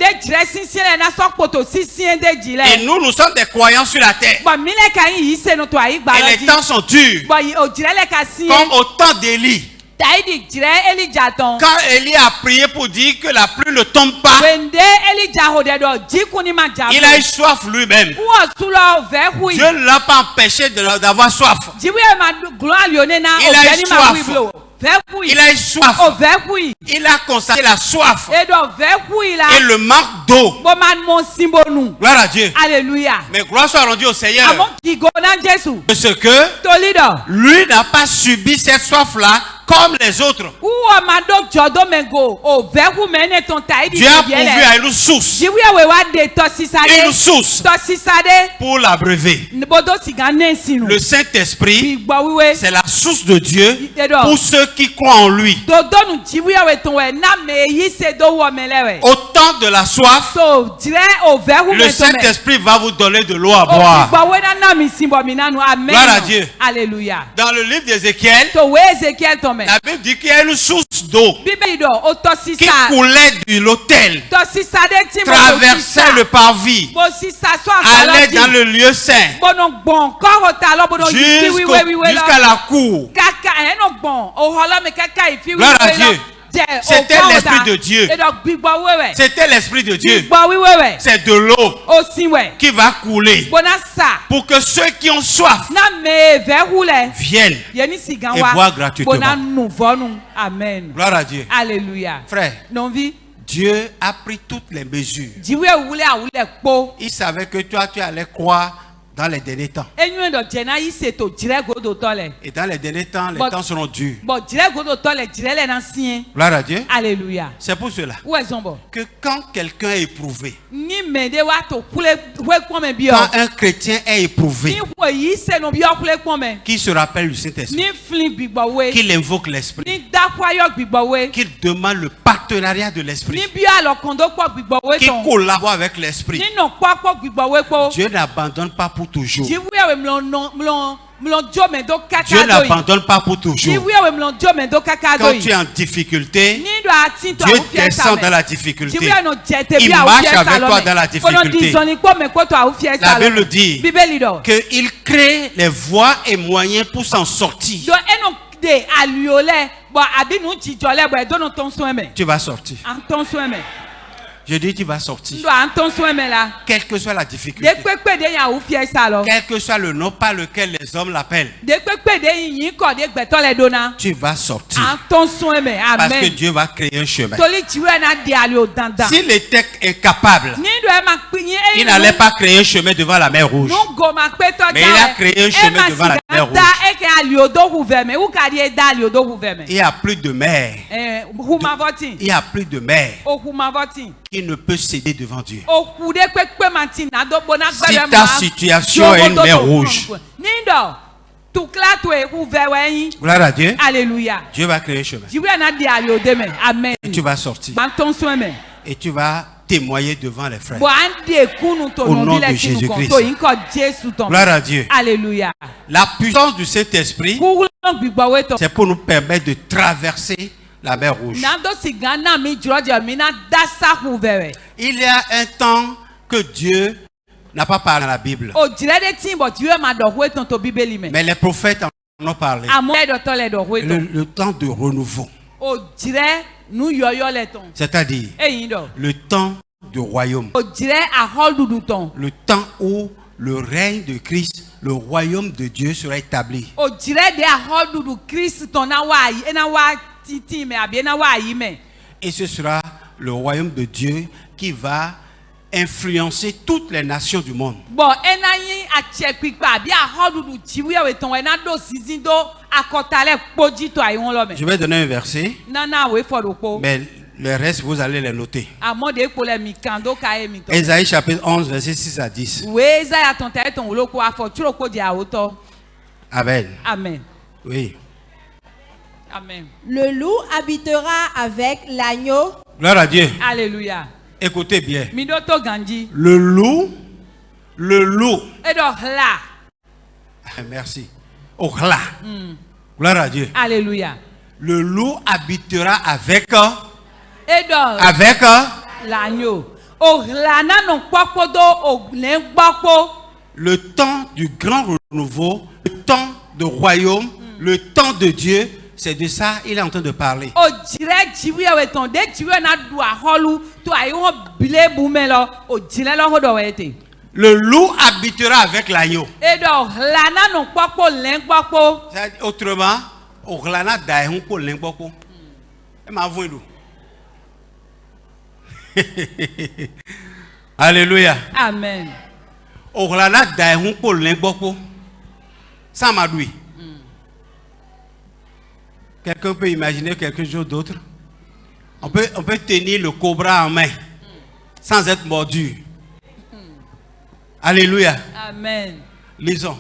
nous sommes des croyants sur la terre, et les temps sont durs, comme au temps d'Élie. Quand Élie a prié pour dire que la pluie ne tombe pas, il a eu soif lui-même. Dieu ne l'a pas empêché d'avoir soif. Il a eu soif. Il a eu soif. Il a constaté la soif et le manque d'eau. Gloire à Dieu. Alléluia. Mais gloire soit rendue au Seigneur. Parce que lui n'a pas subi cette soif-là comme les autres. Dieu a pourvu à une source. Une source pour l'abreuver. Le Saint-Esprit, c'est la source de Dieu pour ceux qui croient en lui. Au temps de la soif, le Saint-Esprit va vous donner de l'eau à boire. Gloire à Dieu. Alléluia. Dans le livre d'Ézéchiel, la Bible dit qu'il y a une source d'eau qui coulait de l'autel, traversait le parvis, allait dans le lieu saint, jusqu'à la cour. Gloire à Dieu. C'était l'Esprit de Dieu. C'était l'Esprit de Dieu. C'est de l'eau qui va couler pour que ceux qui ont soif viennent et boivent gratuitement. Amen. Gloire à Dieu. Alléluia. Frère, Dieu a pris toutes les mesures. Il savait que toi, tu allais croire dans les derniers temps. Et dans les derniers temps, les temps seront durs. Gloire à Dieu. Alléluia. C'est pour cela que quand quelqu'un est éprouvé, quand un chrétien est éprouvé, qui se rappelle du Saint-Esprit, qu'il invoque l'Esprit, qu'il demande le partenariat de l'Esprit, qu'il collabore avec l'Esprit, Dieu n'abandonne pas pour toujours. Dieu n'abandonne pas pour toujours. Quand tu es en difficulté, Dieu descend dans la difficulté. Il marche avec toi dans la difficulté. La Bible dit qu'il crée les voies et moyens pour s'en sortir. Tu vas sortir. Je dis tu vas sortir. Quelle que soit la difficulté. Quel que soit le nom par lequel les hommes l'appellent. Tu vas sortir. Parce que Dieu va créer un chemin. S'il était incapable, il n'allait pas créer un chemin devant la mer Rouge. Mais il a créé un chemin devant la mer Rouge. Il n'y a plus de mer. Il n'y a plus de mer qui ne peut céder devant Dieu. Si ta situation est une mer rouge, gloire à Dieu. Alléluia. Dieu va créer un chemin. Amen. Et tu vas sortir. Et tu vas témoigner devant les frères. Bon, an de kunu to Au nom nobi de le sinu kon, Jésus-Christ. to inko Jésus ton. Gloire à Dieu. Alléluia. La puissance du Saint-Esprit, Kukulon gbigbo we to. c'est pour nous permettre de traverser la mer Rouge. Nando si gana mi jroje mi na dasa ku vere. Il y a un temps que Dieu n'a pas parlé dans la Bible. O jire de tin but you ma do we ton to bibeli me. Mais les prophètes en ont parlé. Amo do to le do we ton. Le temps de renouveau. O jire nu yoyo le ton. C'est-à-dire Eyin do. le temps du royaume. O jire ahol dudu ton. Le temps où le règne de Christ, le royaume de Dieu sera établi. O jire de ahol dudu Christ ton na wa yi na wa titi me abi na wa yi me. Et ce sera le royaume de Dieu qui va influencer toutes les nations du monde. Bon, enayi achekpipa bi ahol dudu jiwe we ton we na do sizin do akotale poji to ayi won lo me. Je vais donner un verset, Nana we for opo. mais le reste, vous allez les noter. Amo de ko le mi kando ka e mi to. Ésaïe chapitre 11, verset 6 à 10. We Isaiah ton te ton lo ko afo tro ko di awoto. Amen. Amen. Oui. Amen. Le loup habitera avec l'agneau. Gloire à Dieu. Alléluia. Écoutez bien. Mi do to ganji. Le loup. E do hla. Merci. Au là. Gloire à Dieu. Alléluia. Le loup habitera avec E do l'agneau. O hla na no popo do o le gbopo. le temps du grand renouveau, le temps de royaume, le temps de Dieu. C'est de ça il est en train de parler. O jire jiwe we ton de jiwe na du aholu to ayi won bile bu me lo o jile lo hodo we te. Le loup habitera avec l'agneau. E do hla na no popo le gbopo. Autrement, au glana daihun pour l'ingbopo. Et ma voix d'où? Alléluia. Amen. Au glana daihun pour l'ingbopo. Ça m'a dit. Quelqu'un peut imaginer quelque chose d'autre? On peut tenir le cobra en main sans être mordu. Alléluia. Amen. Lisons.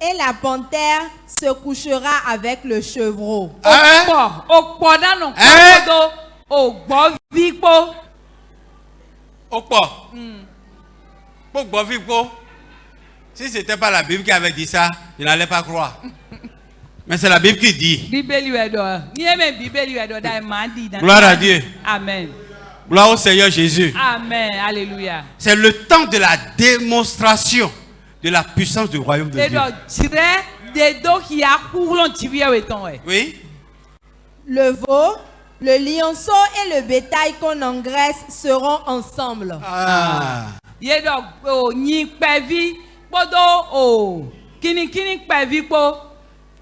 Et la panthère se couchera avec le chevreau. Hein? O po na no Hein? popo do o gbo vi po. Si ce n'était pas la Bible qui avait dit ça, je n'allais pas croire. Mais c'est la Bible qui dit. Bibeli we do. Ni e me bibeli we do da ma di na. Gloire à Dieu. Amen. Gloire au Seigneur Jésus. Amen. Alléluia. C'est le temps de la démonstration de la puissance du royaume de E Dieu. do jire de do ki a kulon jiwe we ton we. Oui. Le veau, le lionceau et le bétail qu'on engraisse seront ensemble. Ah. Ye do o nyi pevi podo o kini pevi po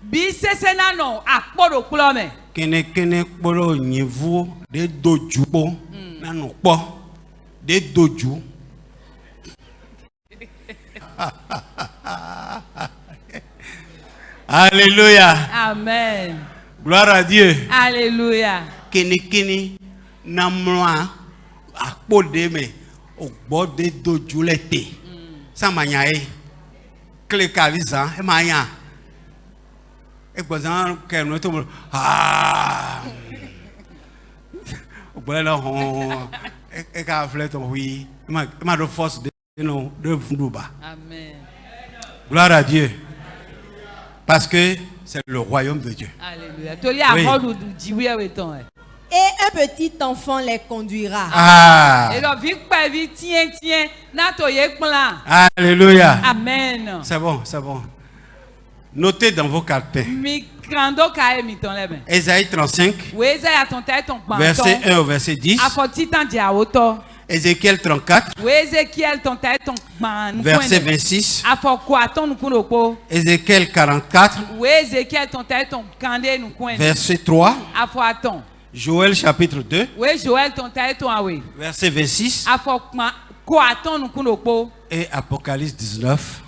bi sese na no akpodo kulo me. Kene kpolo nyivu de doju po nanu po de doju. Alléluia. Amen. Gloire à Dieu. Alléluia. Kene namloa akpo de me ogbo de doju lete. Ça manya e. Kle kavisa e manya. E gbozan ke no to ah. Ogbo la hon e ka fle ton wi. Ma do force de no de vunduba. Amen. Gloire à Dieu. Parce que c'est le royaume de Dieu. Alléluia. Toli a Oui. holu du jiwe we ton e. Et un petit enfant les conduira. Ah. E do vi pevi tien na to ye plan. Alléluia. Amen. C'est bon, c'est bon. Notez dans vos cartons. Mi krando ka e mi ton le ben. Ésaïe 35, We Isaiah ton te ton pan. verset 1 au verset 10. Afoti tan di awoto. Ézéchiel 34, We Ezekiel ton te ton pan. verset 26. Afoko aton nu kuno po. Ézéchiel 44, We Ezekiel ton te ton kande nu kwen. verset 3. Afo aton. Joël chapitre 2, We Joël ton te ton awe. verset 26. Afo ko aton nu kuno po. Et Apocalypse 19,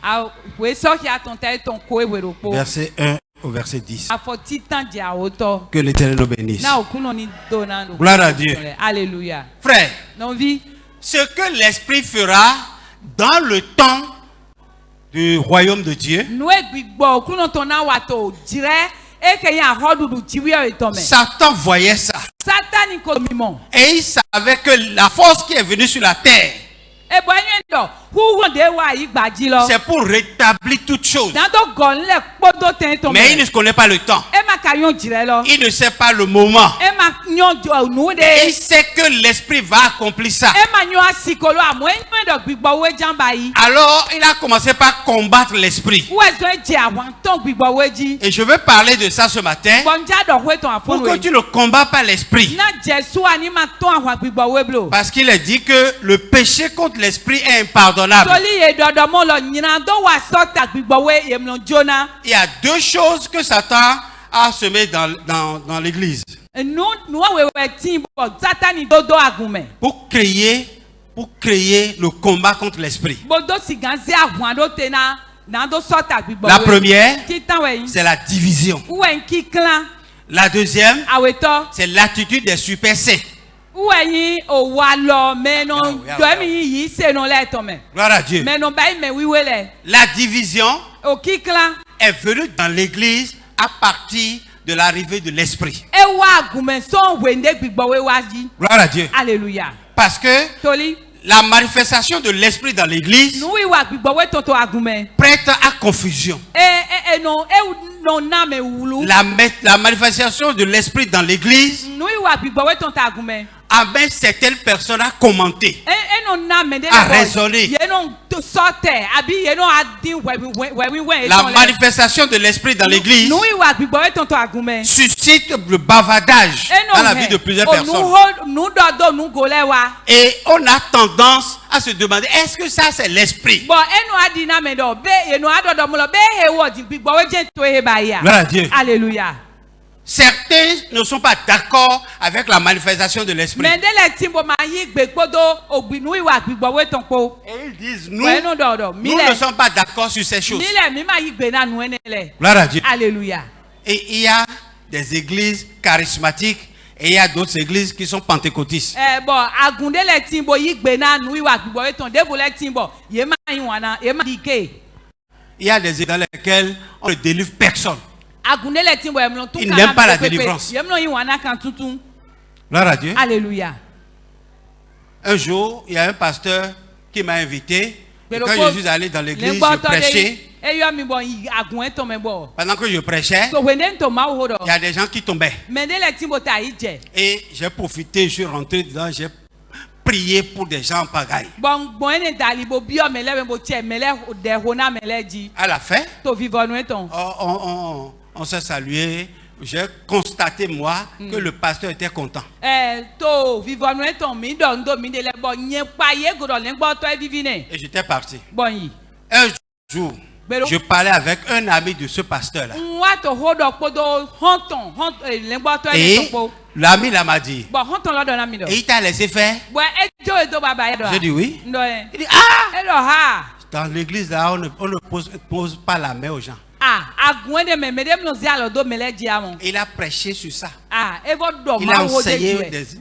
We so ki aton te ton ko e wero po. verset 1 au verset 10. Afoti tan di awoto. Que l'Éternel nous bénisse. Na okuno ni donando. Gloire à Dieu. Alléluia. Frère, Non vi. ce que l'Esprit fera dans le temps du royaume de Dieu, Nous gbigbo okuno tona wato jire eke ya hodudu jiwe e ton me. Satan voyait ça. Satan Sani ko mimo. Et il savait que la force qui est venue sur la terre, E bo yendo. Hu wonde wa igbaji lo. c'est pour rétablir toutes choses. Na do gon le podo ten to. Mais il ne connaît pas le temps. E ma ka yon jire lo. Il ne sait pas le moment. E ma nyon jo nu de. Et il sait que l'esprit va accomplir ça. E ma nyon asikolo amo en do gbigbo we jamba yi. Alors, il a commencé par combattre l'esprit. Wo zo je awon ton gbigbo we ji. Et je veux parler de ça ce matin. Bonja do we ton afun Pourquoi we. tu ne combats pas l'esprit? Na Jesu ani ma ton awon gbigbo we blo. Parce qu'il est dit que le péché contre l'esprit est impardonnable. Toli ye dodo mo lo nyina do wa sota gbigbo we yemlo jona. Il y a deux choses que Satan a semées dans l'église. Nu we tin bo Satani dodo agume. Pour créer le combat contre l'esprit. Bodo siganze awon do tena na do sota gbigbo we. La première, Titan we yin. c'est la division. Wen ki clan La deuxième, aweto. c'est l'attitude des super saints. Wen o wa lo menon Yeah, do mi yi se no le to me. Gloire à Dieu. Menon ba me wiwe le. La division O ki clan est venue dans l'église à partir de l'arrivée de l'esprit. e wa agume son wende gbigbo we wa ji. Gloire à Dieu. Alléluia. Parce que Toli la manifestation de l'esprit dans l'église nu wi wa gbigbo we tonto agume. prête à confusion. No na me wulu. La manifestation de l'esprit dans l'église Nu wi wa gbigbo we tonto agume. amène certaines personnes à commenter, No na me de à raisonner. Ye no to sorte abi ye no adin we La manifestation de l'esprit dans l'église Nu wi wa gbigbo we tonto agume. suscite le bavardage dans la vie de plusieurs personnes. Nu do nu gole wa. Et on a tendance à se demander, est-ce que ça c'est l'esprit? Bon, eno adina me do be eno adodo mo lo be he wo di gbigbo we je to he ba ya. Gloire à Dieu. Alléluia. Certains ne sont pas d'accord avec la manifestation de l'esprit. Mende le timbo ma yi gbegbodo ogbinu iwa gbigbo we tonpo. Et ils disent, nous Nous ne sommes pas d'accord sur ces choses. mi ma yi gbe na nu enele. Gloire à Dieu. Alléluia. Et il y a des églises charismatiques et il y a d'autres églises qui sont pentecôtistes. Bon, agunde le timbo yi gbe na nu iwa gbigbo we ton devo le timbo ye ma yi wana ye ma dike. Il y a des églises dans lesquelles on ne délivre personne. Agunde le timbo emlo tun Il n'aime pas la délivrance. Yemlo yi wana kan tutun. Gloire à Dieu. Alléluia. Un jour, il y a un pasteur qui m'a invité. Et quand je suis allé dans l'église, je prêchais. Pendant que je prêchais, il y a des gens qui tombaient. Et j'ai profité, je suis rentré dedans, j'ai prié pour des gens en pagaille. À la fin, on s'est salué. J'ai constaté, moi, que le pasteur était content. Et j'étais parti. Un jour, je parlais avec un ami de ce pasteur-là. Et l'ami là m'a dit, et il t'a laissé faire? J'ai dit oui. Il dit, ah! Dans l'église là, on ne pose pas la main aux gens. Il a prêché sur ça. Il a enseigné des faits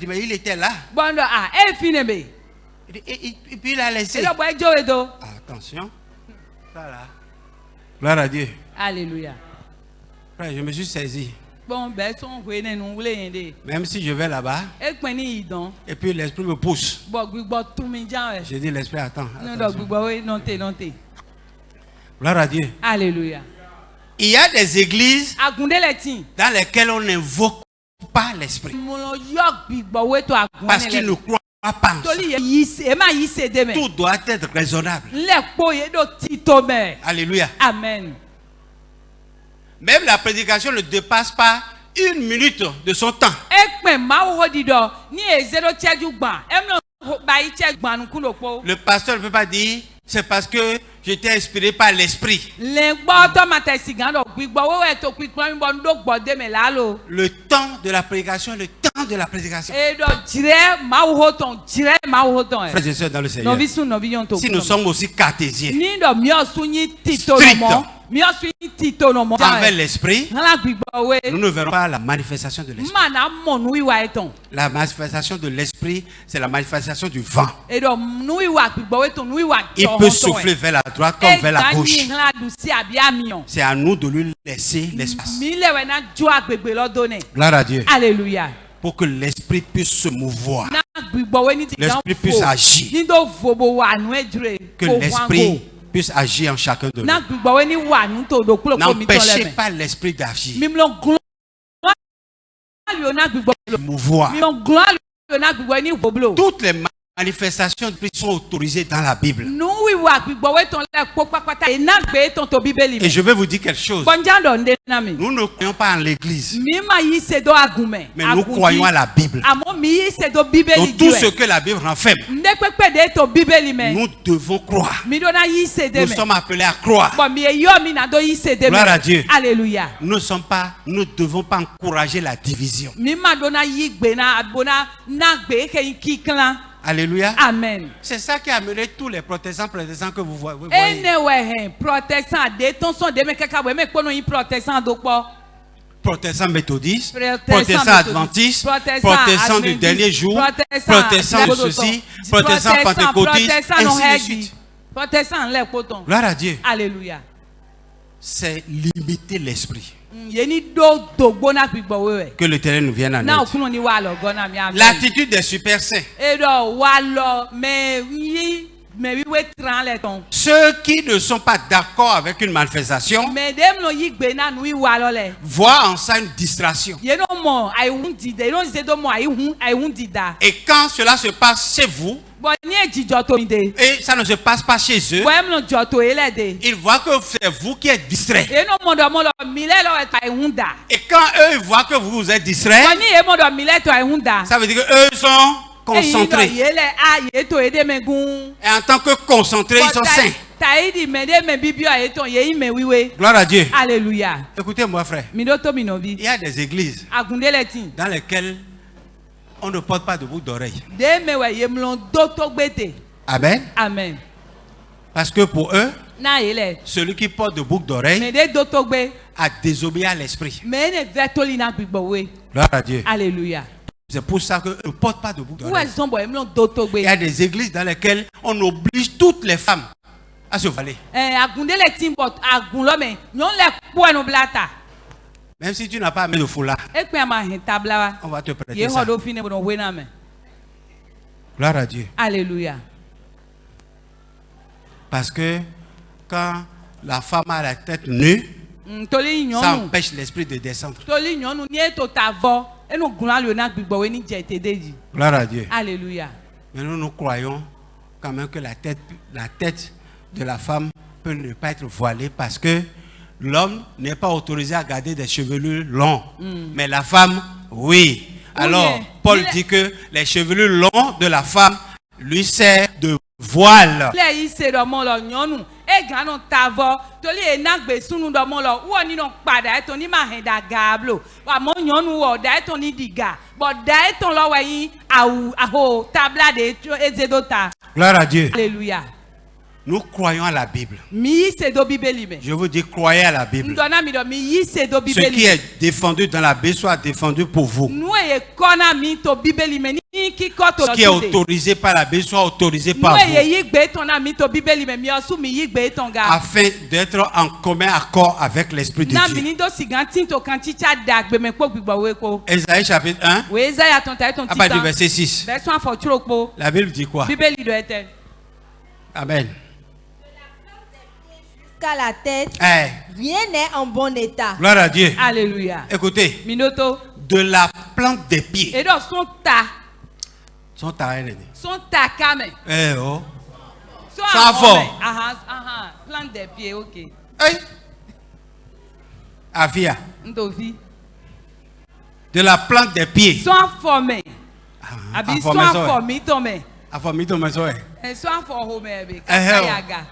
mais il était là. Et puis il a laissé. Attention. Voilà. Gloire à Dieu. Alléluia. Frère, je me suis saisi. Bon, Même si je vais là-bas, et puis l'esprit me pousse. Je dis l'esprit, attends. Gloire à Dieu. Alléluia. Il y a des églises dans lesquelles on n'invoque pas l'esprit. Parce qu'ils ne croient pas en ça. Tout doit être raisonnable. Alléluia. Amen. Même la prédication ne dépasse pas 1 minute de son temps. Le pasteur ne peut pas dire, c'est parce que j'étais inspiré par l'esprit. Le temps de la prédication, le temps de la prédication. Frères et sœurs dans le Seigneur, si nous sommes aussi cartésiens, stricts, tito no mo. envers l'esprit, Ngala gbigbo we. nous ne verrons pas la manifestation de l'esprit. Mana mo nu iwa eton. La manifestation de l'esprit, c'est la manifestation du vent. E do nu iwa gbigbo we ton nu iwa. Il peut souffler vers la droite comme vers la gauche. Ngala du si abi amion. C'est à nous de lui laisser l'espace. Mi le we na jo agbegbe lodone. Gloire à Dieu. Alléluia. Pour que l'esprit puisse se mouvoir. Na gbigbo we ni ti L'esprit puisse agir. Ni do vobo wa nu ejure. Que l'esprit puisse agir en chacun de Na nous. gbigbo we ni wa nu to do kulo ko mi to N'empêchez leme. pas l'esprit d'agir. Mi mlo glon. Na gbigbo Mouvoir. mi on glon na gbigbo ni voblo. Toutes les manifestations sont autorisées dans la Bible. Nu iwa gbigbo we ton le po papata. E na gbe ton to bibeli. Et je vais vous dire quelque chose. Bonjando nde na mi. Nous ne croyons pas en l'église, Mi ma yi se do agume. mais nous croyons à la Bible. Amo mi yi se do bibeli. Donc tout ce que la Bible renferme, Nde pepe de to bibeli me. nous devons croire. Mi do na yi se de Nous me. sommes appelés à croire. Bon mi e yo mi na do yi se de me. Gloire à Dieu. Alléluia. Nous ne devons pas encourager la division. Mi ma do na yi gbe na abona na gbe ke ki clan. Alléluia. Amen. C'est ça qui a amené tous les protestants que vous voyez. Ene we hen protestant de ton son de me kaka we me kono yi protestant do po. Protestants méthodistes, Protestants protestants adventistes, protestants du dernier jour, protestants de ceci, protestants pentecôtistes, ainsi de suite. Protestant le poton. Gloire à Dieu. Alléluia. C'est limiter l'esprit. Yeni do dogbo na gbigbo we. Que l'Éternel nous vienne en Na aide. okuno ni wa lo gona mi amen. L'attitude des super saints. Edo wa lo me wiwe tran le ton. Ceux qui ne sont pas d'accord avec une manifestation Me dem no yi gbe na nu wa lo le. voient en ça une distraction. Ye no mo ai hun di de no se do mo ai hun di da. Et quand cela se passe chez vous, Bo ni ejijo to mi de. et ça ne se passe pas chez eux, Bo em no jo to ele de. ils voient que c'est vous qui êtes distrait. E no mo do mi le lo ai hun da. Et quand eux ils voient que vous êtes distrait, Bo ni e mo do mi le to ai hun da. ça veut dire qu'eux sont concentrés. Yele a ye to ede me gun. Et en tant que concentrés, ils sont saints. Taidi me de me bibio a eton ye me wiwe. Gloire à Dieu. Alléluia. Écoutez-moi, frère. Mi do to mi no bi. Il y a des églises Agundele tin. dans lesquelles on ne porte pas de boucle d'oreille. De me we ye mlon do to gbete. Amen. Amen. Parce que pour eux, Na yele. celui qui porte de boucle d'oreille Me de do to gbe. a désobéi à l'esprit. Me ne vetoli na gbigbo we. Gloire à Dieu. Alléluia. C'est pour ça qu'ils ne portent pas de boucle Où d'oreille. est-ce qu'on mlon do to gbe? Il y a des églises dans lesquelles on oblige toutes les femmes à se voiler. Agundele tin bot agun lo me. Nyon le po enu blata. Même si tu n'as pas mis de foulard, E pe ma hin tabla wa. on va te Ye prêter ça. hodo fine bono we na me. Gloire à Dieu. Alléluia. Parce que quand la femme a la tête nue, Toli ça nyonu. empêche l'esprit de descendre. Toli nyonu ni e to ta vo. Enu gun lo na gbigbo we ni je te deji. Gloire à Dieu. Alléluia. Mais nous croyons quand même que la tête de la femme peut ne pas être voilée parce que l'homme n'est pas autorisé à garder des chevelures longs. Mais la femme, oui. Alors, mais Paul il est- dit que les chevelures longs de la femme lui servent de voile. Le yi se do mo lo nyonu. E gan no ta vo. Toli e na gbe sunu do mo lo. Wo ni no pada e to ni ma hen da gablo. Wa mo nyonu wo da e to ni diga. But da e to lo we yin aho tabla de ezedota. Gloire à Dieu. Alléluia. Nous croyons à la Bible. Mi yi se do bibeli me. Je vous dis, croyez à la Bible. Ndona mi do mi yi se do Ce bibeli. qui est défendu dans la Bible soit défendu pour vous. Nou e kona mi to bibeli me ni ki ko to Ce qui est autorisé par la Bible soit autorisé Nou par e ye vous. yi gbe ton na mi to bibeli me mi osu mi yi gbe ton ga. Afin d'être en commun accord avec l'Esprit de Na mi Dieu. ni do sigan tin to kan chicha da gbe me po gbigbo we ko. Ésaïe chapitre 1, We Isaiah ton ta ton à partir du titan. verset 6. Version afo churo po. La Bible dit quoi? Bibeli do eten. Amen. Jusqu'à la tête, Eh, rien n'est en bon état. gloire à Dieu. Alléluia. Écoutez, Minoto. de la plante des pieds. E do son ta. Son taré. Son ta kame. Eh oh. So Son afo. Aha. Plante des pieds, OK. Eh. Avia. Ndovi. De la plante des pieds. Son formé. Abi son Afo, formé to me. Afomito meso. E so afo ho me be. Eh, oh. Kayaga.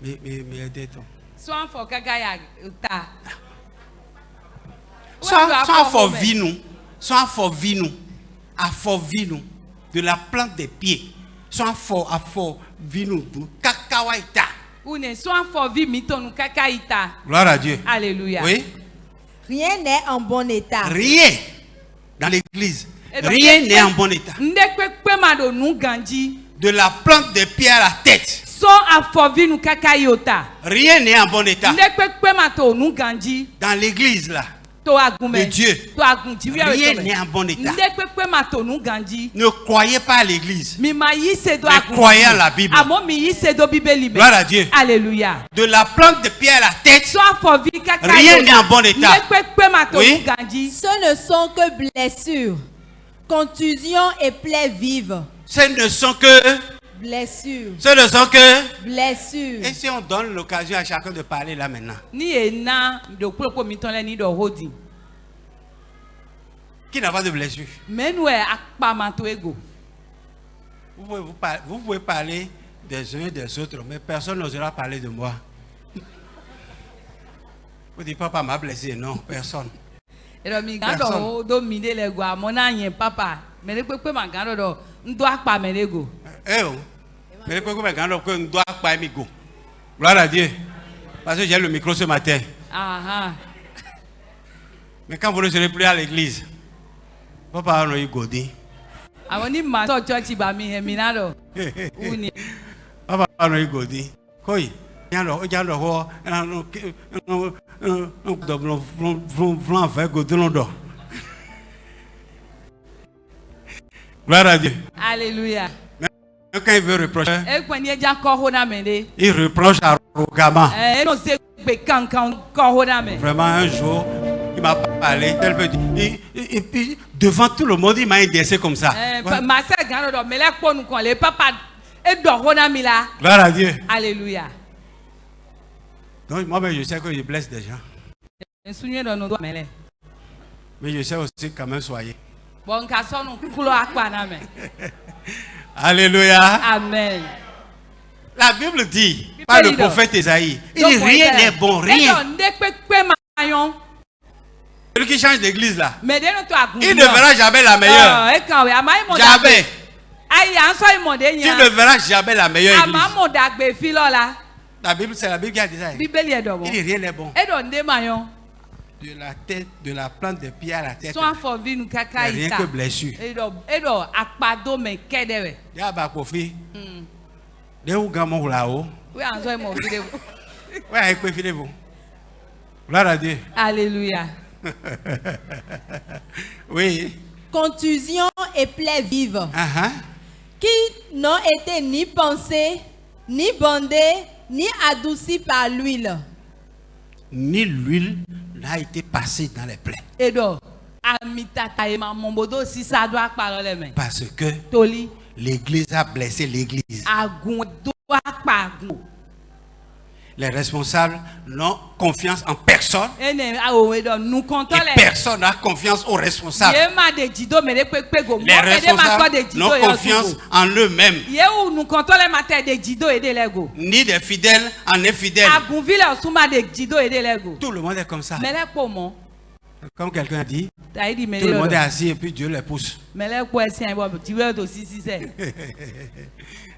Mais aidez toi. So afo kagaya ta. Sans fort vino. Sans fort vino. À fort vino. De la plante des pieds. Sans fort vino. Cacahuèta. Une soit forvi mitonu kakaita. Gloire à Dieu. Alléluia. Oui. Rien n'est en bon état. Rien dans l'église. Et donc, Rien n'est en bon état. Ndekwe mado nu ganji. De la plante des pieds à la tête. So a forvi nu kakayota. Rien n'est en bon état. Ndekwe mato nu ganji. Dans l'église là. De Dieu. Rien n'est en bon état. Ne croyez pas à l'église. Mais croyez à la Bible. Gloire à Dieu. Alléluia. De la plante de pied à la tête, rien n'est en bon état. Oui. Ce ne sont que blessures, contusions et plaies vives. Ce ne sont que blessures. Ce ne sont que blessures. Et si on donne l'occasion à chacun de parler là maintenant? Qui n'a pas de blessure? Vous pouvez parler des uns et des autres, mais personne n'osera parler de moi. Vous dites, papa m'a blessé. Non, personne. Gloire à Dieu. Parce que j'ai le micro ce matin. Mais quand vous ne serez plus à l'église, papa a eu Godi. Papa a eu Godi. Quoi? Gloire à Dieu. Alléluia. Quand il veut reprocher, il reproche arrogamment. Vraiment, un jour, il m'a parlé. Et puis, devant tout le monde, il m'a indexé comme ça. Gloire à Dieu. Alléluia. Donc, moi, je sais que je blesse des gens. Mais je sais aussi quand même soyez. Alléluia. Amen. La Bible dit, par le prophète Esaïe, il dit rien n'est bon, rien. Celui qui change d'église là, il ne verra jamais la meilleure. Jamais. Tu ne verras jamais la meilleure église. La Bible, c'est la Bible qui a dit ça. Il dit rien n'est bon. De la tête, de la plante des pieds à la tête. Rien que blessure. Yaba Kofi. De où gamon là-haut? Ouais, avec quoi filez-vous? Gloire à Dieu. Alléluia. Oui. Contusions et plaies vives. Qui n'ont été ni pensées, ni bandées, ni adoucies par l'huile. Ni l'huile n'a été passée dans les plaies. Parce que l'église a blessé l'église. Les responsables n'ont confiance en personne. Et personne n'a confiance aux responsables. Les responsables n'ont confiance en eux-mêmes. Ni des fidèles en infidèles. Tout le monde est comme ça. Comme quelqu'un a dit, tout le monde est assis et puis Dieu les pousse.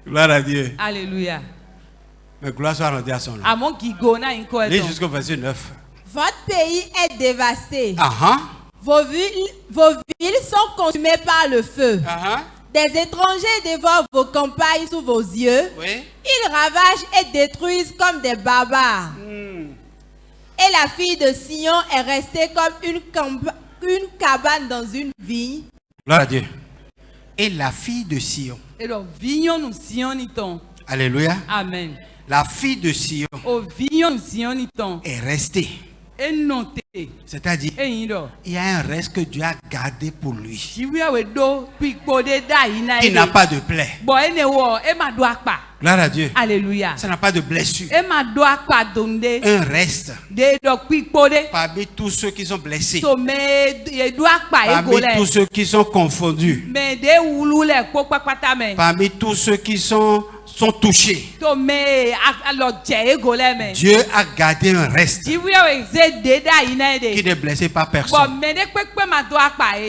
Gloire à Dieu. Alléluia. Mais gloire soit rendue à son nom. Lis jusqu'au verset 9. Votre pays est dévasté. Vos villes sont consumées par le feu. Des étrangers dévorent vos campagnes sous vos yeux. Ils ravagent et détruisent comme des barbares. Et la fille de Sion est restée comme une cabane dans une vigne. Gloire à Dieu. Et la fille de Sion. Alléluia. Amen. La fille de Sion est restée. C'est-à-dire, il y a un reste que Dieu a gardé pour lui. Il n'a pas de plaie. Gloire à Dieu. Alléluia. Ça n'a pas de blessure. Un reste. Parmi tous ceux qui sont blessés. Parmi tous ceux qui sont confondus. Parmi tous ceux qui sont touchés. Dieu a gardé un reste qui n'est blessé par personne.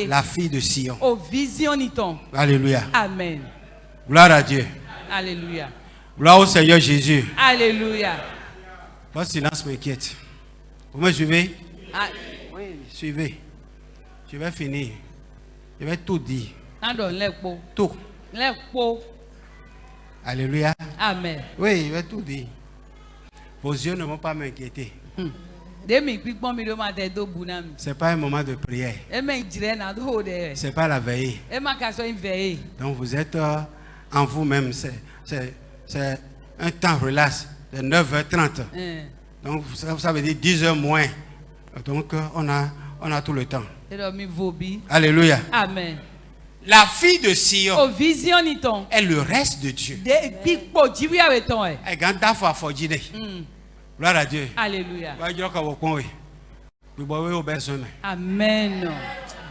La fille de Sion. Alléluia. Amen. Gloire à Dieu. Alléluia. Gloire au Seigneur Jésus. Alléluia. Votre silence m'inquiète. Vous me suivez? Ah, Oui, suivez. Je vais finir. Je vais tout dire. nando lekpo. Tout. Lekpo. Alléluia. Amen. Oui, je vais tout dire. Vos yeux ne vont pas m'inquiéter. Demi pikpon mi do ma te do bunam. Ce n'est pas un moment de prière. E me jire na do de. Ce n'est pas la veillée. E ma ka so inveye. Donc vous êtes en vous-même. C'est un temps relax de 9h30. Donc ça veut dire 10h moins. Donc on a tout le temps. E do mi vobi. Alléluia. Amen. La fille de Sion O vision ni ton. est le reste de Dieu. De pikpo jiwi awe ton e. Et quand tu as fait gloire à Dieu. Alléluia. Amen.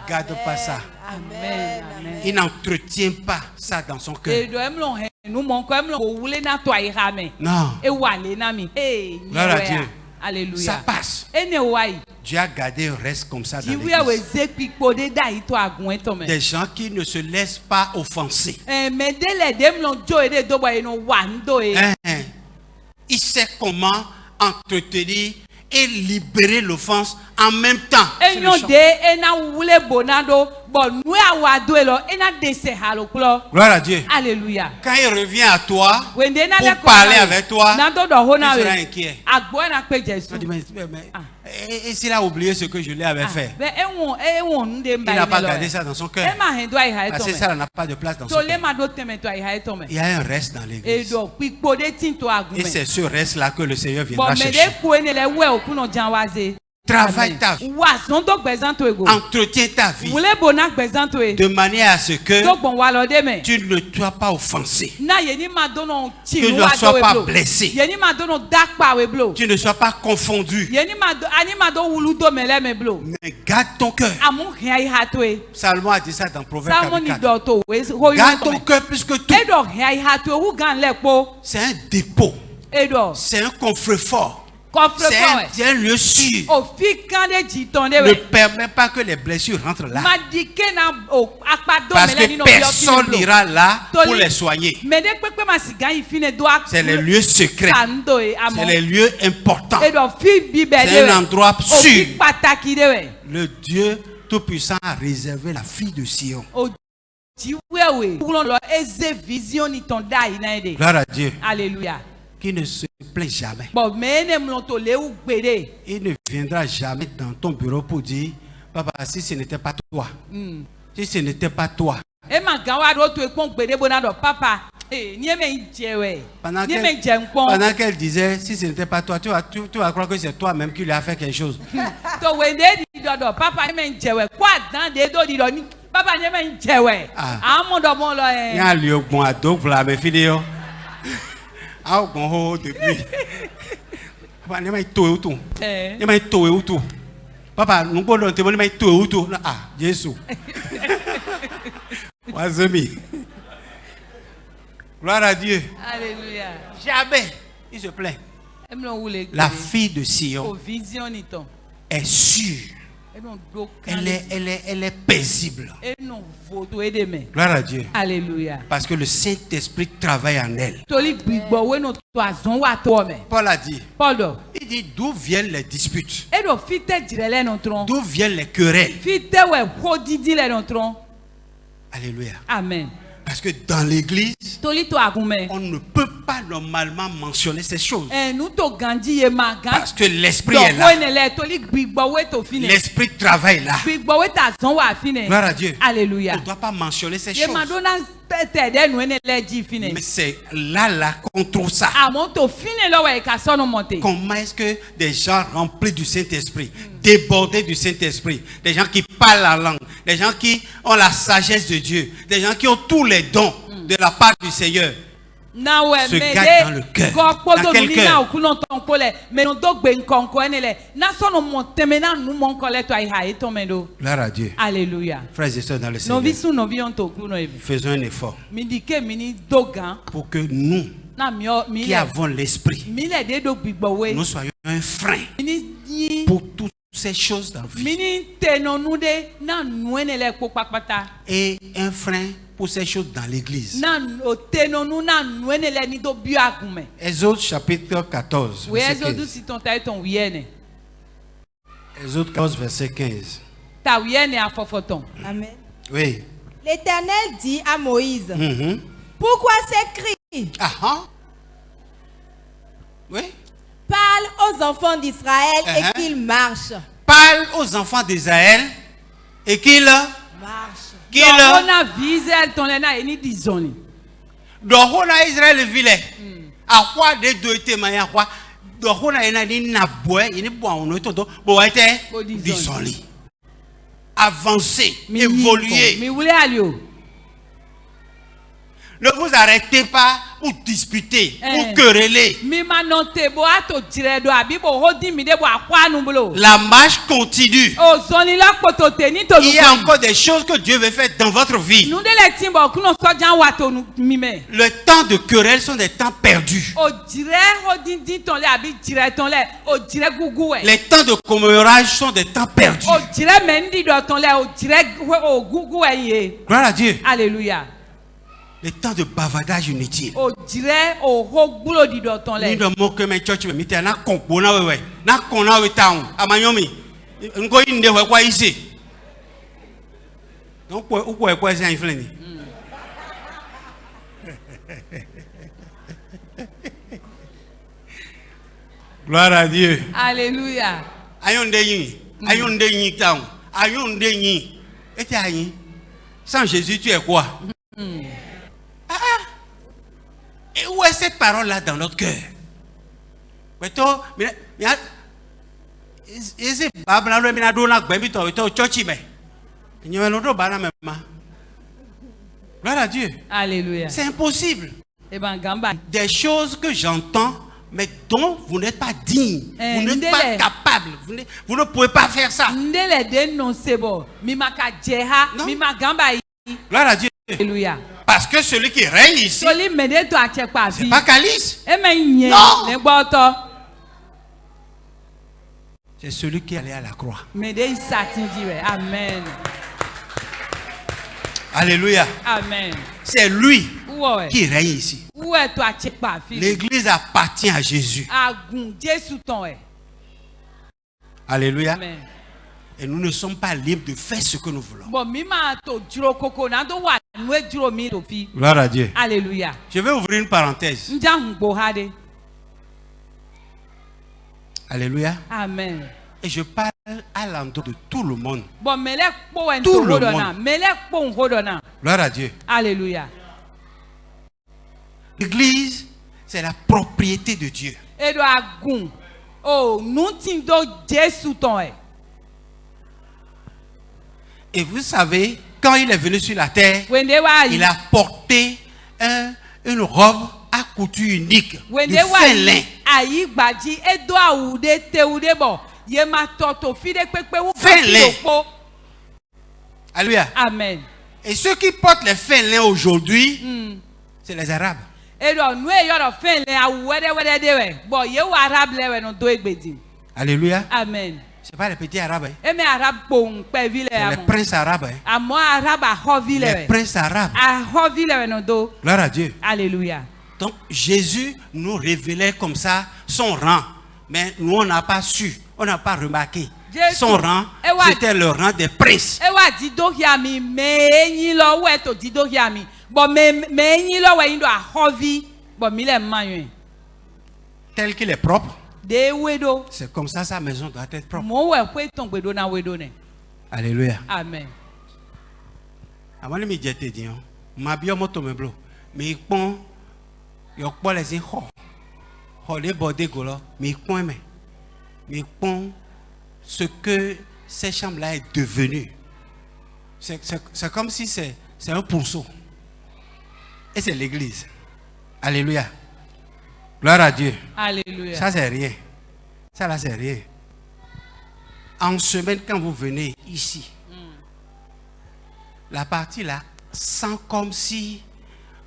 Garde pas ça. Amen. Amen. Il n'entretient pas ça dans son cœur. E do emlo he nu mon ko emlo o wule na to ayira me. Non. E wale na mi. Gloire à Dieu. Alléluia. Ça passe. Ene wai. Dieu a gardé un reste comme ça dans Jiwi awe l'église. ze pikpo de da ito agun eto me. Des gens qui ne se laissent pas offenser. Me de le dem lo jo e de do boy no wa ndo e. Il sait comment entretenir et libérer l'offense en même temps. C'est le Enyo chant. de ena wule bonado bon nu awa do e lo ena de se halo klo. Gloire à Dieu. Alléluia. Quand il revient à toi Wende na pour de parler avec toi, na do do ho na tu seras we. inquiet. Agbo na pe Jesu. Tu dis, et s'il a oublié ce que je lui avais fait, Be ewon nde il mba n'a pas lo. gardé ça dans son cœur. E ma hen do ai ha Parce eto que me. ça n'a pas de place dans son To le cœur. ma do teme to ai ha eto me. Il y a un reste dans E l'église. do pikpo de tin to agun Et me. c'est ce reste-là que le Seigneur Bon viendra me de chercher. ku ene le we okuno janwaze. Travaille ta vie. Wa son do gbezan to ego. Entretiens ta vie Wule bona gbezan to e. de manière à ce que Do gbon wa lo de me. tu ne sois pas offensé. Na ye ni ma do no ti Tu ne wa do sois we pas blo. blessé. Ye ni ma do no dakpa we blo. Tu ne sois pas confondu. Ye ni ma do ani ma do wulu do me le me blo. Mais garde ton cœur. Amu hia i ha to e. Salomon a dit ça dans Proverbe Salmon ni 44. do to we ho Garde yo ton cœur plus que tout. E do hia i ha to wu gan le po. C'est un dépôt. E do C'est un coffre-fort. kofre ko e. C'est un lieu sûr. O fi kan de ji ton de Ne we. permet pas que les blessures rentrent là. Ma dike na o akpa do Parce me le ni que no yo personne fi blo. n'ira là pour Toli- les soigner. Me de pepe ma sigan i fine do ak. C'est les lieux secrets. Sando e C'est amo. les lieux importants. E do fi bibe de C'est we. un endroit O fi sûr. pataki de we. Le Dieu Tout-Puissant a réservé la fille de Sion. O jiwewe. Kulon lo eze vision ni ton da ina ede. Gloire à Dieu. Alléluia. Qui ne se plaint jamais. Bon me ne mlon to le u gbede. Il ne viendra jamais dans ton bureau pour dire, papa, si ce n'était pas toi, si ce n'était pas toi, E ma gan wa do to epon gbede bona do papa. Ni e me jewe. pendant Ni e me je npon. qu'elle disait, si ce n'était pas toi, tu vas croire que c'est toi-même qui lui a fait quelque chose. To wende di do do papa ni me jewe. Kwa dan de do di do ni. Papa ni me jewe. Ah. Amo do mon lo Il y a un lieu bon à donc, vous l'avez fini. Ah, bon, oh, depuis. Papa, il m'a tout et tout. Il m'a tout et tout. Papa, nous pouvons te demander tout et tout. Ah, Jésus. Wazemi. Gloire à Dieu. Alléluia. Jamais il se plaint. E mlon wule. La fille de O Sion vision ni ton. est sûre. E non do Elle est paisible. E non voto e de me. Gloire à Dieu. Alléluia. Parce que le Saint-Esprit travaille en elle. Toli gbigbo we no to azon wa to me. Paul a dit, Paul do. il dit d'où viennent les disputes, E do fite jirele no tron. d'où viennent les querelles. Fite we ho didi le no tron. Alléluia. Amen. Parce que dans l'église, Toli to agume. on ne peut pas normalement mentionner ces choses. Nu to ganji ye ma gan. Parce que l'Esprit Do est wo là. ne le toli gbigbo we to fine. L'Esprit travaille là. Gbigbo we ta zon wa fine. Gloire à Dieu. Alléluia. On ne doit pas mentionner ces Ye ma choses. do na te de nu ne le ji fine. Mais c'est là qu'on trouve ça. Amon to fine lo we ka so no monte. Comment est-ce que des gens remplis du Saint-Esprit, débordés du Saint-Esprit, des gens qui parlent la langue, des gens qui ont la sagesse de Dieu, des gens qui ont tous les dons de la part du Seigneur, Na we se me gâte dans le de cœur. go po Dans do quel ni cœur? na okuno ton ko le me no do gbe nkan ko ene le na so no monte me na nu mon ko le to ai ha e to me do. gloire à Dieu. Alléluia. Frères et sœurs dans le No Seigneur, vi su no vi on to kuno e. faisons un effort Mi di ke mi ni dogan pour que nous, na mi qui avons l'Esprit, mi le de do gbigbo we. nous soyons un frein Mi ni yi pour tous ces choses dans la vie. Mini tenonu de na nuene le kpokpakpata. Et un frein pour ces choses dans l'église. Na o tenonu na nuene le ni do biagume. Exode chapitre 14. Oui, verset Exode 15. si ton taille ton wiene. Exode 14, verset 15. Ta wiene a fofoton. Amen. Oui. L'Éternel dit à Moïse, Mhm. pourquoi ces cris? Ah, ah. Oui. Parle aux enfants d'Israël Uh-huh. et qu'ils marchent. Parle aux enfants d'Israël et qu'ils Marchent. On a visé ton lena eni dizoni. dohona Israël vile. A quoi de deux témoins quoi? Dohona ena ni naboe, ini bon no toto, bo ete Bo disons. disonli. Avancer, Mi évoluer. mi wule alio. Ne vous arrêtez pas pour disputer, Eh. pour quereller. Mi ma non te bo ato dire do abi bo hodi mi de bo akwa nu bolo. La marche continue. O zoni la poto teni to Il y a encore des choses que Dieu veut faire dans votre vie. nu de le timbo kuno so jan wato nu mi me. Le temps de querelle sont des temps perdus. O dire hodi di ton le abi dire ton le o dire gugu e. Les temps de commérage sont des temps perdus. O dire mendi do ton le o dire o gugu e ye. Gloire à Dieu. Alléluia. Les temps de bavardage inutile. O dire o ho gbulo di do ton Ni le. de mo que mes church me mite na konpo na wewe. Na kona we town. Amanyomi. Ngo inde we kwa ici. Donc où est quoi ça inflé ni? Gloire à Dieu. Alléluia. Ayonde yin. Ayonde yin town. Ayonde yin. Et tu yin. Sans Jésus tu es quoi? Et où est cette parole-là dans notre cœur? Mais toi, c'est pas blanc, mais na dona gbebi to to church me. Nyo no do bana mema. Gloire à Dieu. Alléluia. C'est impossible. E ban gamba. Des choses que j'entends mais dont vous n'êtes pas digne, vous n'êtes ndele. pas capable, vous ne pouvez pas faire ça. Ndele de non sebo. Mi maka jeha, Non. mi ma gamba yi. Gloire à Dieu. Alléluia. Parce que celui qui règne ici, Soli mede to achekpa c'est vi. pas Calice, E me nye Non. le gboto. c'est celui qui est allé à la croix. Mede isatin diwe. Amen. Alléluia. Amen. C'est lui Uwe. qui règne ici. Uwe to achekpa vi. L'église appartient à Jésus. Agun Jesu ton e. Alléluia. Amen. Et nous ne sommes pas libres de faire ce que nous voulons. Bon mi ma to juro koko na do wa nu e juro mi to fi. Gloire à Dieu. Alléluia. Je vais ouvrir une parenthèse. Nja ngbo hade. Alléluia. Amen. Et je parle à l'endroit de tout le monde. Bon melek po en Tout to le hodona. monde. Melek po hodona. Gloire à Dieu. Alléluia. L'église, c'est la propriété de Dieu. E do agun. Oh, nu tin do Jesu ton e. Et vous savez, quand il est venu sur la terre, Wende wa il yi. a porté une robe à couture unique, du Wende wa fin lin. yi. Ayi gbaji e do awude te ude bo. Ye ma toto fi de pepe wu Fin lin. po. Alléluia. Amen. Et ceux qui portent les fins lin aujourd'hui, c'est les Arabes. E do nu e yoro fen le awu wede de we. Bo ye wa arab le we no do egbedi. Alléluia. Amen. Ce n'est pas les petits Arabes, hein. E me arab po npe vi le C'est les amon. princes arabes. Hein. Amo arab a ho vi le Les we. princes arabes. A ho vi le we no do. Gloire à Dieu. Alléluia. Donc Jésus nous révélait comme ça son rang. Mais nous, on n'a pas su, on n'a pas remarqué. Jésus. Son rang, Eh ouais. c'était le rang des princes. E wa di do hia mi me enyi lo we to di do hia mi. Bo me enyi lo we yin do a ho vi. Bo mi le manyo. Tel qu'il est propre, De wedo. c'est comme ça sa maison doit être propre. Mo we kwe ton gbedo na wedo ne. Alléluia. Amen. Avant de me dire, ma bio moto me blo. Mais pon, yo pon les ho. Ho les bordés golo. Mais pon mais pon ce que ces chambres-là est devenu. C'est comme si c'est un pourceau. Et c'est l'église. Alléluia. Gloire à Dieu. Alléluia. Ça, c'est rien. Ça, là, c'est rien. En semaine, quand vous venez ici, la partie là sent comme si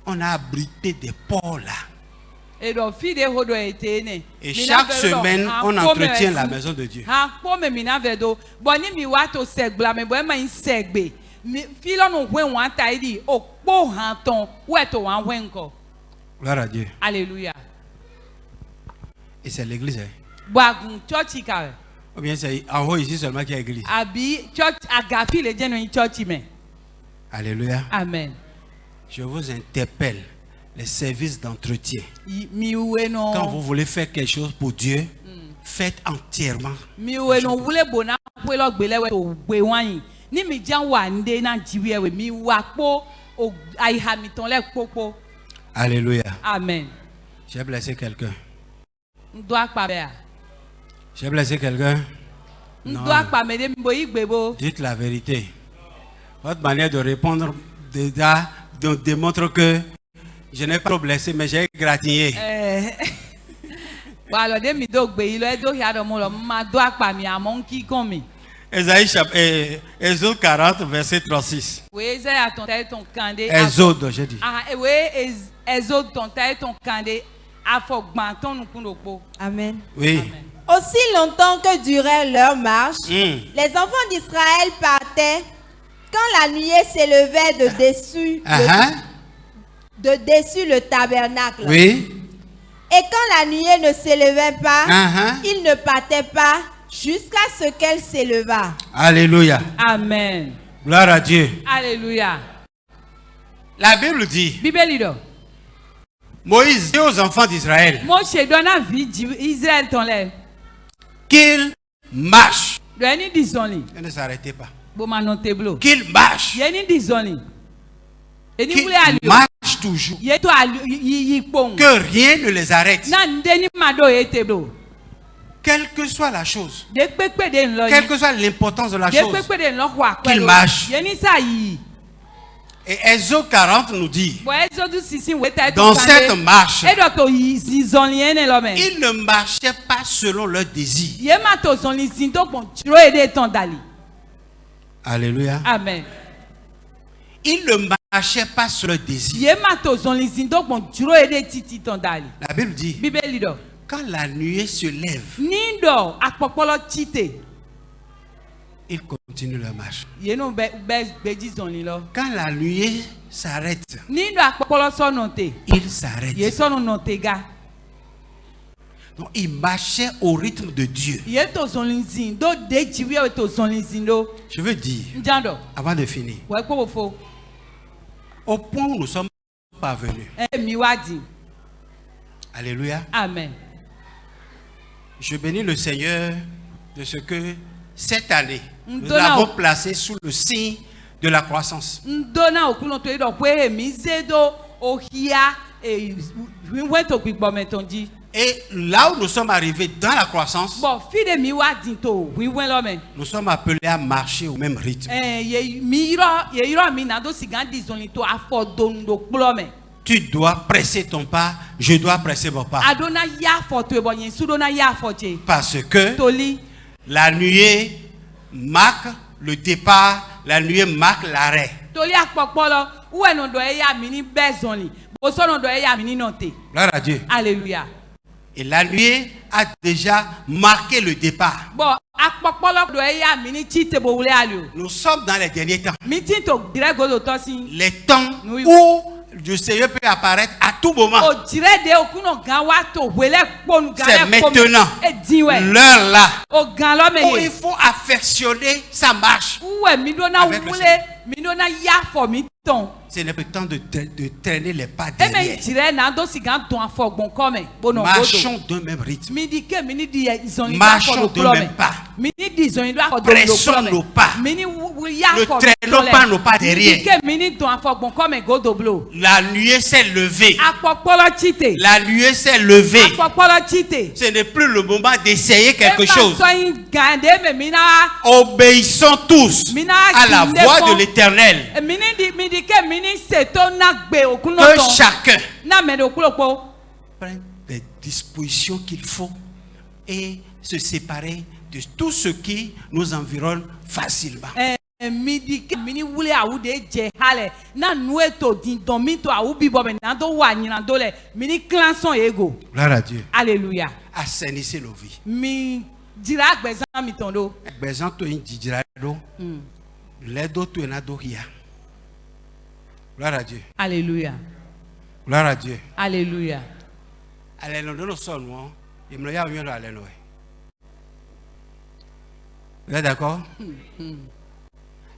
on a abrité des porcs là. Et chaque semaine, on entretient la maison de Dieu. Gloire à Dieu. Alléluia. Et c'est l'église. Hein? Ou bien c'est en haut ici seulement qu'il y a l'église. Alléluia. Amen. Je vous interpelle. Les services d'entretien. Quand vous voulez faire quelque chose pour Dieu, faites entièrement. Alléluia. Amen. J'ai blessé quelqu'un. J'ai J'ai blessé quelqu'un. Non. Dites la vérité. Votre manière de répondre démontre que je n'ai pas blessé, mais j'ai gratigné. Exode 40, verset 36. Exode, j'ai dit. Amen. Oui. Aussi longtemps que durait leur marche, les enfants d'Israël partaient quand la nuée s'élevait de dessus le tabernacle. Oui. Et quand la nuée ne s'élevait pas, ils ne partaient pas jusqu'à ce qu'elle s'éleva. Alléluia. Amen. Gloire à Dieu. Alléluia. La Bible dit, Moïse dit aux enfants d'Israël qu'ils marchent. Et ne s'arrêtez pas. Qu'ils marchent. Qu'ils marchent toujours. Que rien ne les arrête. Quelle que soit la chose, quelle que soit l'importance de la chose, qu'ils marchent. Et Exode 40 nous dit, dans cette marche, ils ne marchaient pas selon leur désir. Alléluia. Amen. Ils ne marchaient pas sur leur désir. La Bible dit, quand la nuée se lève, ils continuent leur marche. Quand la nuée s'arrête, ils s'arrêtent. Donc ils marchaient au rythme de Dieu. Je veux dire, avant de finir, au point où nous sommes parvenus. Alléluia. Amen. Je bénis le Seigneur de ce que cette année, nous l'avons placé sous le signe de la croissance. Et là où nous sommes arrivés dans la croissance, nous sommes appelés à marcher au même rythme. Tu dois presser ton pas, je dois presser mon pas. Parce que la nuée marque le départ, la nuée marque l'arrêt. Gloire à Dieu. Alléluia. Et la nuée a déjà marqué le départ. Nous sommes dans les derniers temps. Les temps où le Seigneur peut apparaître à tout moment. C'est maintenant, l'heure là, où il faut affectionner sa marche avec le Seigneur. Ce n'est pas le temps de traîner les pas derrière. Marchons d'un même rythme. Marchons d'un même pas. Pressons nos pas. Ne traînons pas nos pas derrière. La nuée s'est levée. La nuée s'est levée. Ce n'est plus le moment d'essayer quelque chose. Obéissons tous à la voix de l'Éternel. Que chacun prenne les dispositions qu'il faut et se séparer de tout ce qui nous environne facilement. midi mini wule awu de je hale na nue to din don mi to awu bibo me na do wa nyina do le mini clanson ego. Gloire à Dieu. Alléluia. Assainissez nos vies. Mi dira gbezan mi tondo. Besoin to yin djira do. Les do to na do ria. Gloire à Dieu. Alléluia. Gloire à Dieu. Alléluia. Allez, nous nous sommes, il me y a mieux aller. Vous êtes d'accord?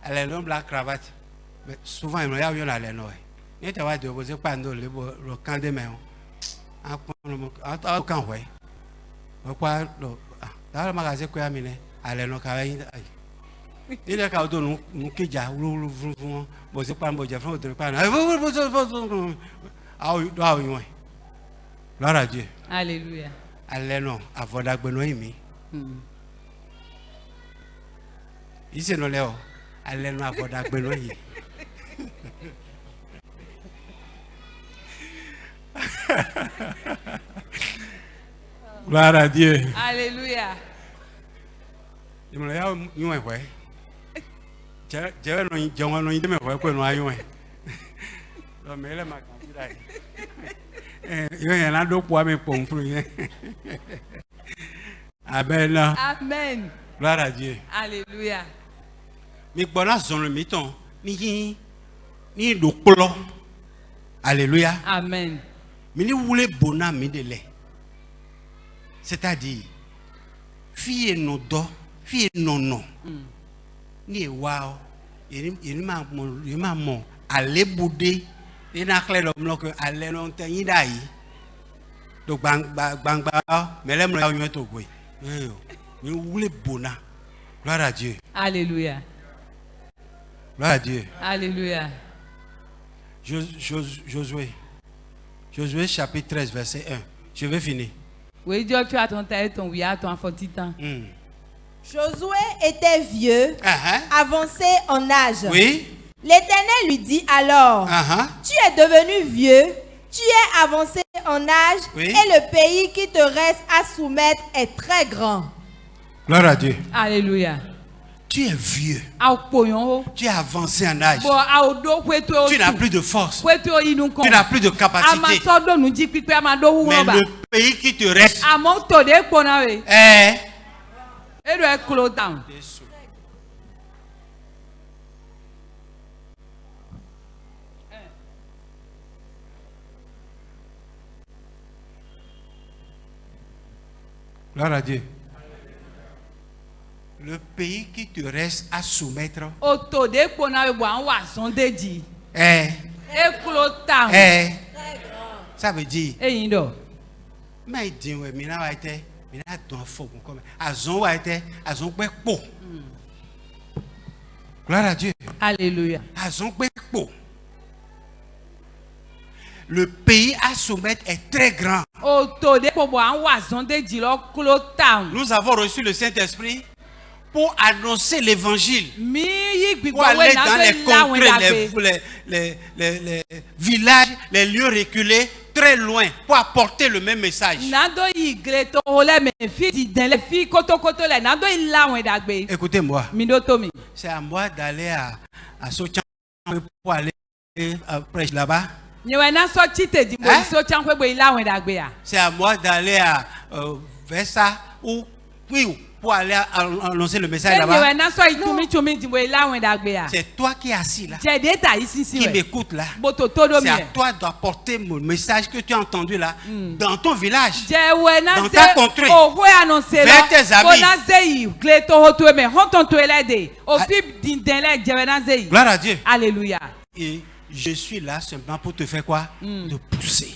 Allez, nous la cravate. Mais souvent, il me y a mieux aller. Il y a des choses qui sont le camp de main. En camp, oui. Pourquoi? Dans le magasin, il y a miné. Allez, nous travaillons. Il y a des gens qui ont dit pas gloire à Dieu. Alléluia. Allez non, à voda gbenoimi. Ici non léo. Allez non à voda gbenoyi. Gloire à Dieu. Alléluia. Il me l'a eu un ouais. J'ai non il me voit quoi non ayo. Non mais là ma candidat. Il y en a d'autres pour me comprendre. Amen. Amen. Gloire à Dieu. Alléluia. Mais voilà, son le miton. Ni do plo. Alléluia. Amen. Mais ni voulez bona mi de lait. C'est-à-dire, fille no do, fille non. Ni wow. Il m'a mon aller bouder. Il n'a clé l'homme que aller non tenir d'aïe. Donc bang mais l'aime là où est au goût. Mais vous voulez bona. Gloire à Dieu. Alléluia. Gloire à Dieu. Alléluia. Josué chapitre 13 verset 1. Je vais finir. Oui, Dieu, tu as ton taille, ton oui, ton enfant-titan. Josué était vieux, avancé en âge. Oui. L'Éternel lui dit alors, tu es devenu vieux, tu es avancé en âge, et le pays qui te reste à soumettre est très grand. Gloire à Dieu. Alléluia. Tu es vieux. Tu es avancé en âge. Tu n'as plus de force. Tu n'as plus de capacité. Mais le pays qui te reste est... Gloire à Dieu. Le pays qui te reste à soumettre est... Ça veut dire... Mais il dit, gloire à Dieu. Alléluia. Le pays à soumettre est très grand. Nous avons reçu le Saint-Esprit pour annoncer l'évangile, pour aller dans les contrées, les villages, les lieux reculés, très loin, pour apporter le même message. Écoutez-moi, c'est à moi d'aller à Sotian pour aller prêcher là-bas. C'est à moi d'aller à Versa ou pour aller annoncer le message là-bas. C'est toi qui es assis là, qui m'écoute là. C'est à toi d'apporter mon message que tu as entendu là, dans ton village, dans ta contrée, vers tes amis. Gloire à Dieu. Alléluia. Et je suis là simplement pour te faire quoi? De pousser.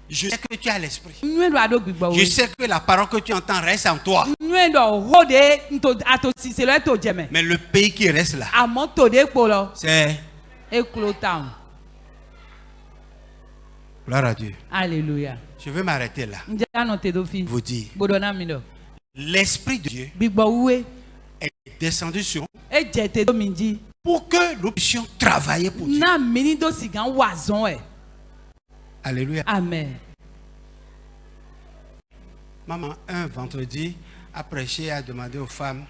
Je sais que tu as l'esprit. Je sais que la parole que tu entends reste en toi. Mais le pays qui reste là, c'est... Gloire à Dieu. Alléluia. Je vais m'arrêter là. Vous dire. L'esprit de Dieu est descendu sur nous pour que nous puissions travailler pour Dieu. Alléluia. Amen. Maman, un vendredi, a prêché, a demandé aux femmes,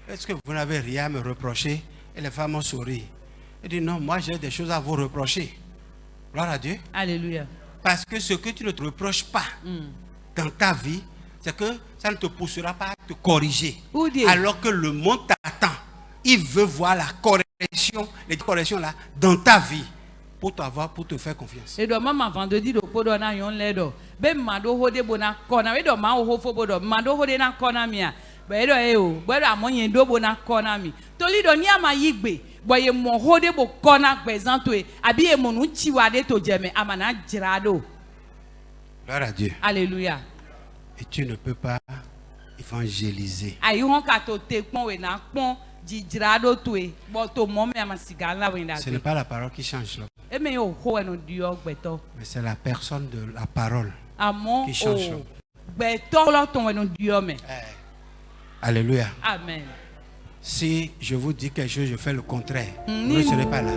est-ce que vous n'avez rien à me reprocher? Et les femmes ont souri. Elle dit, non, moi j'ai des choses à vous reprocher. Gloire à Dieu. Alléluia. Parce que ce que tu ne te reproches pas dans ta vie, c'est que ça ne te poussera pas à te corriger. Alors que le monde t'attend. Il veut voir la correction, les corrections là, dans ta vie. Pour te faire confiance. Et donc, maman, vendredi, do podo na yon ledo. Be mado hode bona kona. We do ma ho fo bodo. Mado hode na kona mia. Be do eo. Be do amon yen do bona kona mi. Toli do ni ama yigbe. Bo ye mo hode bo kona gbezanto e. Abi e mo nu chiwade to jeme. Amana jirado. Gloire à Dieu. Alléluia. Et tu ne peux pas évangéliser. Ayi hon ka to te pon we na pon. Ce n'est pas la parole qui change là. Mais c'est la personne de la parole qui change là. Alléluia. Amen. Si je vous dis quelque chose, je fais le contraire. Vous ne serez pas là.